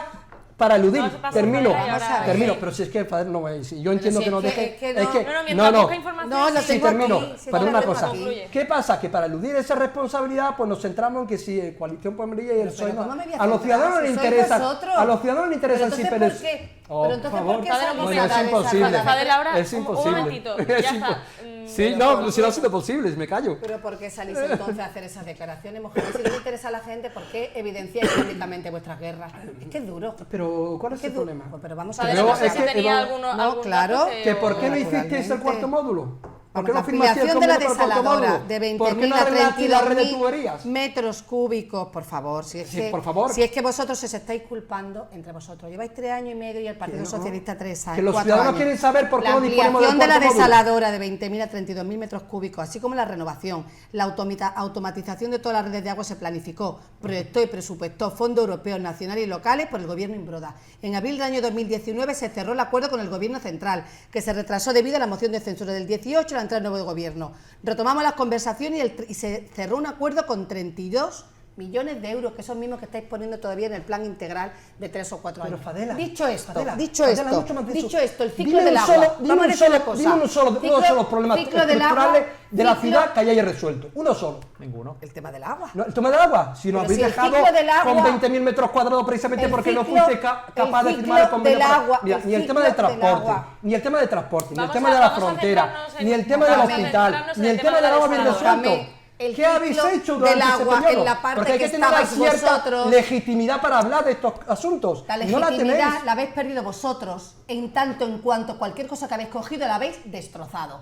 No, se pasa termino, por ahí ahora. pero si es que, padre, no, si yo entiendo si que es no que- deje, es que no. mientras busca información, No, lo sí. Sí, tengo termino. aquí, sí, Para lo una tengo cosa, aquí. ¿qué pasa? Que para eludir esa responsabilidad, pues nos centramos en que si Coalición por Melilla y el Pero PSOE ¿cómo me voy a a los centrar? ciudadanos Si les sois interesa, vosotros. a los ciudadanos les interesa Pero sí, entonces, ¿por qué? Oh, Pero entonces, por ¿por qué favor. salimos Bueno, a es dar esa imposible. palabra? Fadel, ahora, Es imposible. un momentito, Es ya está. imposible. Sí, no, si no ha sido posible, me callo. Pero ¿por qué salís entonces a hacer esas declaraciones, Mohamed? Si no le interesa a la gente, ¿por qué evidenciáis públicamente vuestras guerras? Es que es duro. Pero, ¿cuál es Que el du- problema? Pues, pero vamos a Fadel, ver. Luego, no sé es si que- tenía luego- alguno, no, algún claro, dato ¿Que por qué no Naturalmente. hicisteis el cuarto módulo? ¿Por qué La no firmasteis el ampliación de la convenio para el cuarto desaladora módulo? de ¿Por qué 20.000 no a arreglasteis la red de 32.000 tuberías? metros cúbicos, por favor. Si es, Sí, que, por favor. si es que vosotros os estáis culpando entre vosotros. Lleváis 3 años y medio y el Partido no. Socialista 3 años. Que los 4 ciudadanos años. quieren saber por qué la no disponemos del ampliación de la cuarto módulo. desaladora de 20.000 a 32.000 metros cúbicos, así como la renovación, la automatización de todas las redes de agua se planificó, proyectó y presupuestó fondos europeos, nacionales y locales por el Gobierno Imbroda. En abril del año 2019 se cerró el acuerdo con el Gobierno Central, que se retrasó debido a la moción de censura del 18 y la entrada del nuevo Gobierno. Retomamos las conversaciones y se cerró un acuerdo con 32 millones de euros, que son mismos que estáis poniendo todavía en el plan integral de 3 o 4 Pero, años. Fadela, Dicho esto, Fadela, dicho Fadela, esto, mucho más de eso. dicho esto, el ciclo Dime del un agua. solo- Vamos a dime decir un una solo- cosa. dime uno solo de los problemas ciclo del estructurales agua, de la ciclo- ciudad que hayáis resuelto. Uno solo. Ninguno. El tema del agua. No, el tema del agua, si nos Pero habéis si el dejado ciclo del agua- con 20.000 metros cuadrados precisamente El porque no ciclo- fuiste capaz de el firmar el ciclo convenio. del para- agua, Mira, el ni el tema ciclo del del transporte, agua. ni el tema del transporte, ni el Vamos tema a- de la vamos a frontera, centrarnos en- ni el tema del vamos a hospital, centrarnos en ni el el tema tema del agua de bien la resuelto. desaladora. El ¿Qué habéis ciclo hecho del durante ese agua periodo? en la parte Porque hay que que tener estabais cierta vosotros. legitimidad para hablar de estos asuntos. La Y no la legitimidad tenéis. la habéis perdido vosotros, en tanto en cuanto cualquier cosa que habéis cogido la habéis destrozado.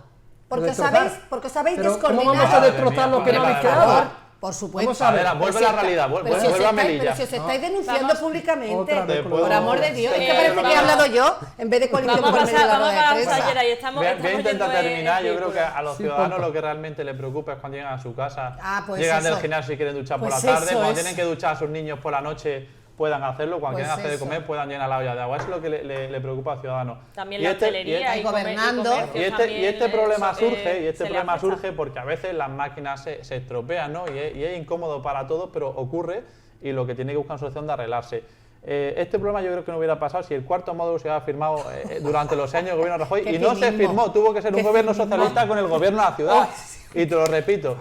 Porque os habéis Pero descoordinado. ¿cómo vamos a destrozar lo que no habéis Por creado? favor. Por supuesto. Vamos a ver, Adela, vuelve Pero a la si realidad, está- vuelve pero si os a estáis- Melilla. Pero si os estáis denunciando Vamos- públicamente, Otra vez, por amor de Dios, es que Sí, parece que he vamos- hablado yo en vez de coalición Vamos a por medio de la pasar, rueda de vamos a prensa. pasar, y estamos, Voy a estamos intentar yendo en terminar. Yo creo que círculos. a los Sí, ciudadanos porfa. lo que realmente les preocupa es cuando llegan a su casa, Ah, pues llegan eso. del gimnasio y quieren duchar por Pues la tarde, eso cuando es. tienen que duchar a sus niños por la noche puedan hacerlo, cuando Pues quieren hacer de eso. comer puedan llenar la olla de agua. Eso es lo que le preocupa al ciudadano. También Y la este- hostelería y gobernando. comercios y este también, problema eso, surge, se le afecta. surge porque a veces las máquinas se estropean, ¿no? Y es incómodo para todos, pero ocurre y lo que tiene que buscar una solución de arreglarse. Este problema yo creo que no hubiera pasado si el cuarto módulo se hubiera firmado durante los años del gobierno de Rajoy Qué y no se cinismo. firmó, tuvo que ser un Qué gobierno cinismo. socialista con el gobierno de la ciudad. Y te lo repito.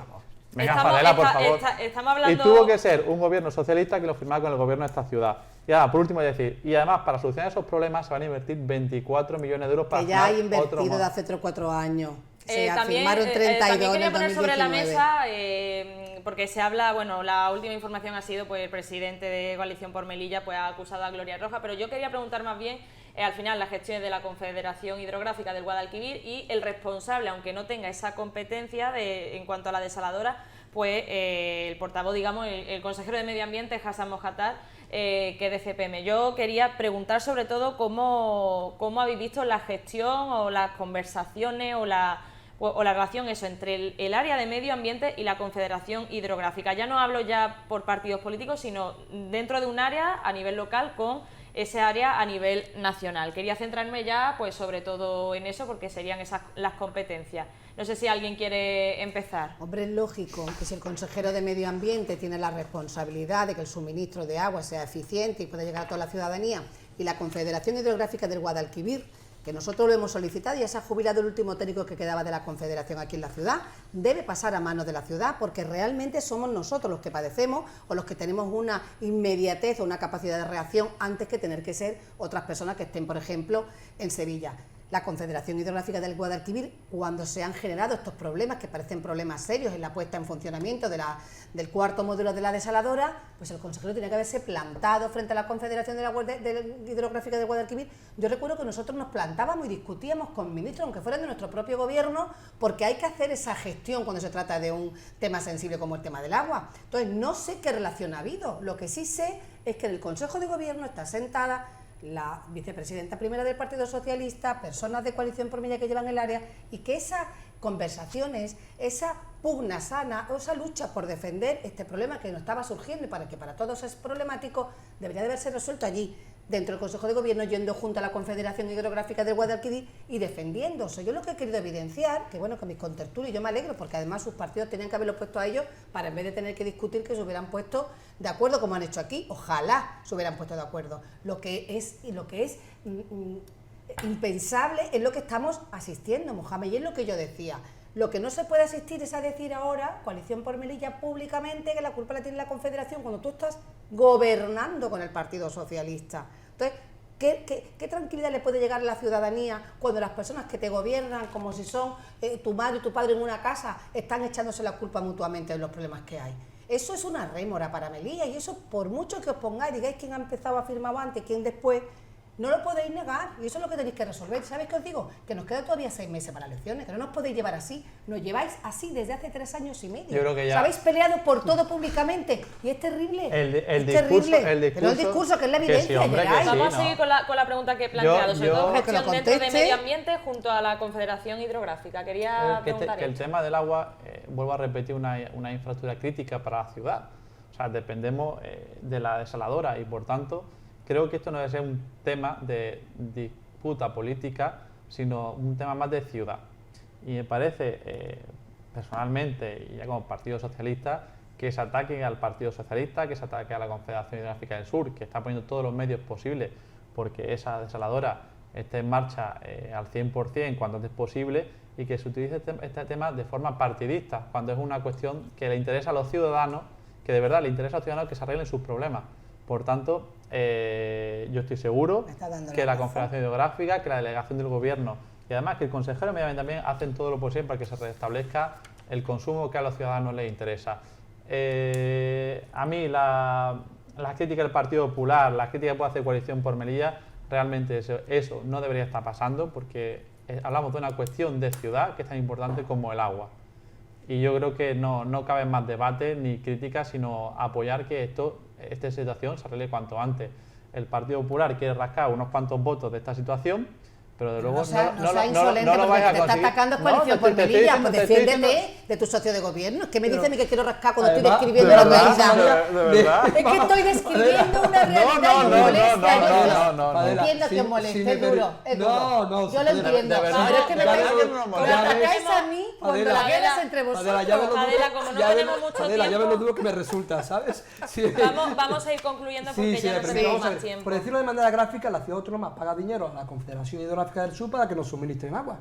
Venga, Estamos- Fadela, por está- favor. estamos hablando- Y tuvo que ser un gobierno socialista que lo firmara con el gobierno de esta ciudad. Y ahora, por último, decir, y además para solucionar esos problemas se van a invertir 24 millones de euros para Que ya hay firmar otro invertido de más. hace 3 o 4 años. Se También, firmaron 32 también en quería el poner sobre la 2019. mesa, porque se habla, bueno, la última información ha sido, pues el presidente de Coalición por Melilla pues ha acusado a Gloria Roja, pero yo quería preguntar más bien al final la gestión es de la Confederación Hidrográfica del Guadalquivir y el responsable, aunque no tenga esa competencia en cuanto a la desaladora, pues el portavoz, digamos, el consejero de Medio Ambiente, Hassan Mojatar, que es de CPM. Yo quería preguntar sobre todo cómo habéis visto la gestión o las conversaciones o la relación entre el área de medio ambiente y la Confederación Hidrográfica. Ya no hablo ya por partidos políticos, sino dentro de un área a nivel local con ese área a nivel nacional. Quería centrarme ya pues sobre todo en eso porque serían esas las competencias. No sé si alguien quiere empezar. Hombre, es lógico que si el consejero de Medio Ambiente tiene la responsabilidad de que el suministro de agua sea eficiente y pueda llegar a toda la ciudadanía, y la Confederación Hidrográfica del Guadalquivir, que nosotros lo hemos solicitado y ya se ha jubilado el último técnico que quedaba de la Confederación aquí en la ciudad, debe pasar a manos de la ciudad porque realmente somos nosotros los que padecemos o los que tenemos una inmediatez o una capacidad de reacción antes que tener que ser otras personas que estén, por ejemplo, en Sevilla. La Confederación Hidrográfica del Guadalquivir, cuando se han generado estos problemas, que parecen problemas serios en la puesta en funcionamiento del cuarto módulo de la desaladora, pues el consejero tenía que haberse plantado frente a la Confederación Hidrográfica del Guadalquivir. Yo recuerdo que nosotros nos plantábamos y discutíamos con ministros, aunque fueran de nuestro propio gobierno, porque hay que hacer esa gestión cuando se trata de un tema sensible como el tema del agua. Entonces, no sé qué relación ha habido. Lo que sí sé es que en el Consejo de Gobierno está sentada la vicepresidenta primera del Partido Socialista, personas de Coalición por Melilla que llevan el área, y que esas conversaciones, esa pugna sana o esa lucha por defender este problema que nos estaba surgiendo y para que para todos es problemático, debería de haberse resuelto allí, dentro del Consejo de Gobierno, yendo junto a la Confederación Hidrográfica del Guadalquivir y defendiéndose. Yo lo que he querido evidenciar, que bueno, que mis contertulios, yo me alegro porque además sus partidos tenían que haberlo puesto a ellos para en vez de tener que discutir que se hubieran puesto de acuerdo como han hecho aquí, ojalá se hubieran puesto de acuerdo. Lo que es impensable es lo que estamos asistiendo, Mohamed, y es lo que yo decía. Lo que no se puede asistir es a decir ahora, Coalición por Melilla, públicamente, que la culpa la tiene la Confederación cuando tú estás gobernando con el Partido Socialista. Entonces, ¿qué tranquilidad le puede llegar a la ciudadanía cuando las personas que te gobiernan, como si son tu madre y tu padre en una casa, están echándose la culpa mutuamente de los problemas que hay? Eso es una rémora para Melilla, y eso, por mucho que os pongáis, digáis quién ha empezado a firmar antes, quién después, no lo podéis negar, y eso es lo que tenéis que resolver. ¿Sabéis qué os digo? Que nos quedan todavía 6 meses para elecciones, que no nos podéis llevar así. Nos lleváis así desde hace 3 años y medio. Yo creo que ya... Os habéis peleado por todo públicamente, y es terrible. El terrible. discurso, pero el discurso, que es la evidencia, que sí, hombre, llegáis. que sí, Vamos a seguir con la pregunta que he planteado, sobre todo que lo gestión dentro de conteste. Medio Ambiente junto a la Confederación Hidrográfica. Quería preguntar que el esto. tema del agua, vuelvo a repetir, una infraestructura crítica para la ciudad. O sea, dependemos de la desaladora y, por tanto, creo que esto no debe ser un tema de disputa política, sino un tema más de ciudad. Y me parece, personalmente, y ya como Partido Socialista, que se ataque al Partido Socialista, que se ataque a la Confederación Hidrográfica del Sur, que está poniendo todos los medios posibles porque esa desaladora esté en marcha al 100% cuanto antes posible, y que se utilice este tema de forma partidista, cuando es una cuestión que le interesa a los ciudadanos, que de verdad le interesa a los ciudadanos que se arreglen sus problemas. Por tanto, yo estoy seguro que la Confederación Hidrográfica, que la delegación del Gobierno y además que el consejero de Medio Ambiente también hacen todo lo posible para que se restablezca el consumo que a los ciudadanos les interesa. A mí las críticas del Partido Popular, las críticas que puede hacer Coalición por Melilla, realmente eso no debería estar pasando, porque hablamos de una cuestión de ciudad que es tan importante como el agua. Y yo creo que no cabe más debate ni críticas, sino apoyar que esta situación se arregle cuanto antes. El Partido Popular quiere rascar unos cuantos votos de esta situación, pero de luego no lo vaya a conseguir. Te está atacando Coalición por Melilla, pues defiéndete de tu socio de gobierno. Es que me dice a mí que quiero rascar cuando estoy describiendo la realidad. ¿De verdad? Es que estoy describiendo una realidad y me molesta. No. Entiendo que os moleste, es duro. No, yo lo entiendo. de verdad, Pero es que me atacáis a mí cuando la guerra es entre vosotros. Adela, como no tenemos mucho Adela, ya ves lo tiempo, duro que me resulta, ¿sabes? Sí. vamos a ir concluyendo porque ya no tenemos más tiempo. Por decirlo de manera gráfica, la ciudad autónoma paga dinero a la Confederación Hidrográfica del Sur para que nos suministren agua.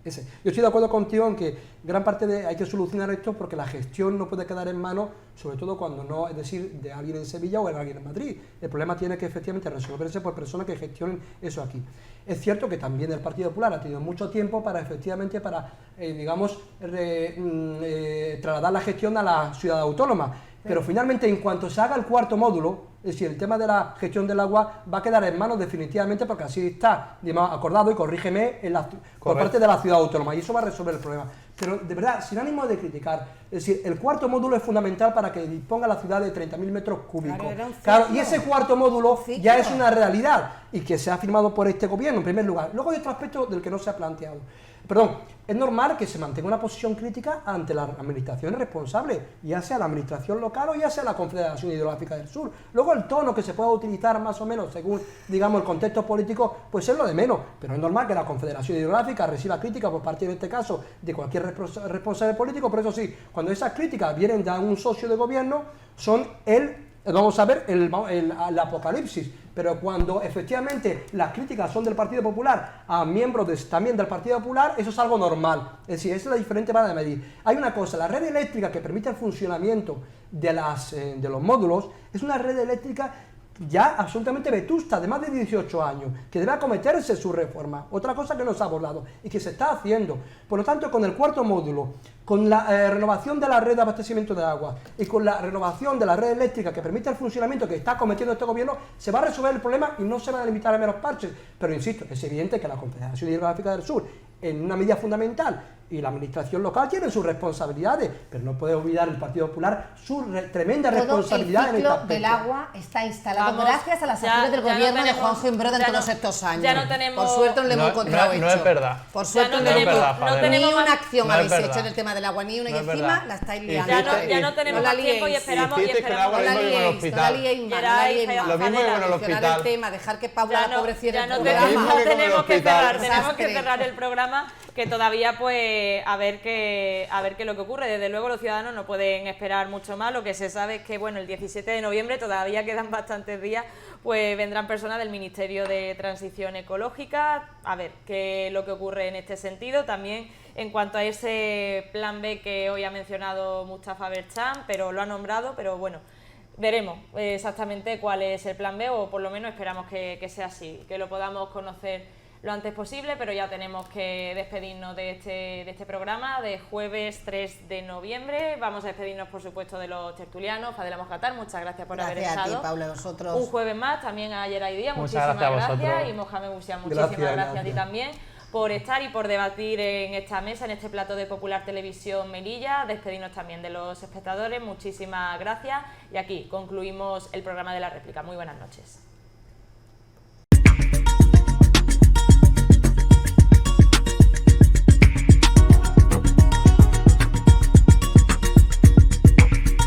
Yo estoy de acuerdo contigo en que gran parte hay que solucionar esto, porque la gestión no puede quedar en manos, sobre todo cuando no, es decir, de alguien en Sevilla o de alguien en Madrid. El problema tiene que efectivamente resolverse por personas que gestionen eso aquí. Es cierto que también el Partido Popular ha tenido mucho tiempo para efectivamente trasladar la gestión a la ciudad autónoma, pero finalmente en cuanto se haga el cuarto módulo, Es decir, el tema de la gestión del agua va a quedar en manos definitivamente, porque así está, digamos, acordado, y corrígeme, por parte de la ciudad autónoma, y eso va a resolver el problema. Pero de verdad, sin ánimo de criticar, es decir, el cuarto módulo es fundamental para que disponga la ciudad de 30.000 metros cúbicos. Claro, y ese cuarto módulo ya es una realidad y que se ha firmado por este gobierno en primer lugar. Luego hay otro aspecto del que no se ha planteado. Perdón, es normal que se mantenga una posición crítica ante las administraciones responsables, ya sea la administración local o ya sea la Confederación Hidrográfica del Sur. Luego el tono que se pueda utilizar más o menos según, digamos, el contexto político, pues es lo de menos, pero es normal que la Confederación Hidrográfica reciba crítica por parte, en este caso, de cualquier responsable político. Por eso sí, cuando esas críticas vienen de un socio de gobierno, son vamos a ver el apocalipsis, pero cuando efectivamente las críticas son del Partido Popular a miembros también del Partido Popular, eso es algo normal. Es decir, esa es la diferente manera de medir. Hay una cosa, la red eléctrica que permite el funcionamiento de los módulos es una red eléctrica ya absolutamente vetusta, de más de 18 años, que debe acometerse su reforma. Otra cosa que no se ha abordado y que se está haciendo. Por lo tanto, con el cuarto módulo, con la renovación de la red de abastecimiento de agua y con la renovación de la red eléctrica que permite el funcionamiento que está cometiendo este gobierno, se va a resolver el problema y no se van a limitar a menos parches. Pero insisto, es evidente que la Confederación Hidrográfica del Sur, en una medida fundamental, y la administración local tiene sus responsabilidades, pero no puede olvidar el Partido Popular su tremenda responsabilidad en este aspecto. El ciclo del agua está instalado gracias a las acciones del gobierno de Juanjo Imbroda en todos estos años. Ya no tenemos, por suerte no le hemos encontrado no es verdad. Por suerte no tenemos ni una acción no habéis es hecho verdad. en el tema del agua, ni una, y encima la estáis liando. Ya no tenemos más tiempo y esperamos que el agua No la mismo en el liéis, no la hospital. liéis más, Lo mismo que con el hospital. el tema, dejar que Paula la pobre cierre el no programa. tenemos que cerrar, tenemos Desastre. que cerrar el programa, que todavía pues a ver qué es lo que ocurre. Desde luego los ciudadanos no pueden esperar mucho más. Lo que se sabe es que bueno, el 17 de noviembre todavía quedan bastantes días, pues vendrán personas del Ministerio de Transición Ecológica a ver qué es lo que ocurre en este sentido. También en cuanto a ese plan B que hoy ha mencionado Mustafa Berchan, pero lo ha nombrado, pero bueno, veremos exactamente cuál es el plan B, o por lo menos esperamos que sea así, que lo podamos conocer lo antes posible, pero ya tenemos que despedirnos de este programa de jueves 3 de noviembre. Vamos a despedirnos, por supuesto, de los tertulianos. Fadela Mojatar, muchas gracias por haber estado. Gracias a ti, Paula, a vosotros. Un jueves más, también a Yeray Díaz, Muchas muchísimas gracias. Y Mohamed Busian, muchísimas gracias a ti también por estar y por debatir en esta mesa, en este plato de Popular Televisión Melilla. Despedirnos también de los espectadores, muchísimas gracias. Y aquí concluimos el programa de La Réplica. Muy buenas noches.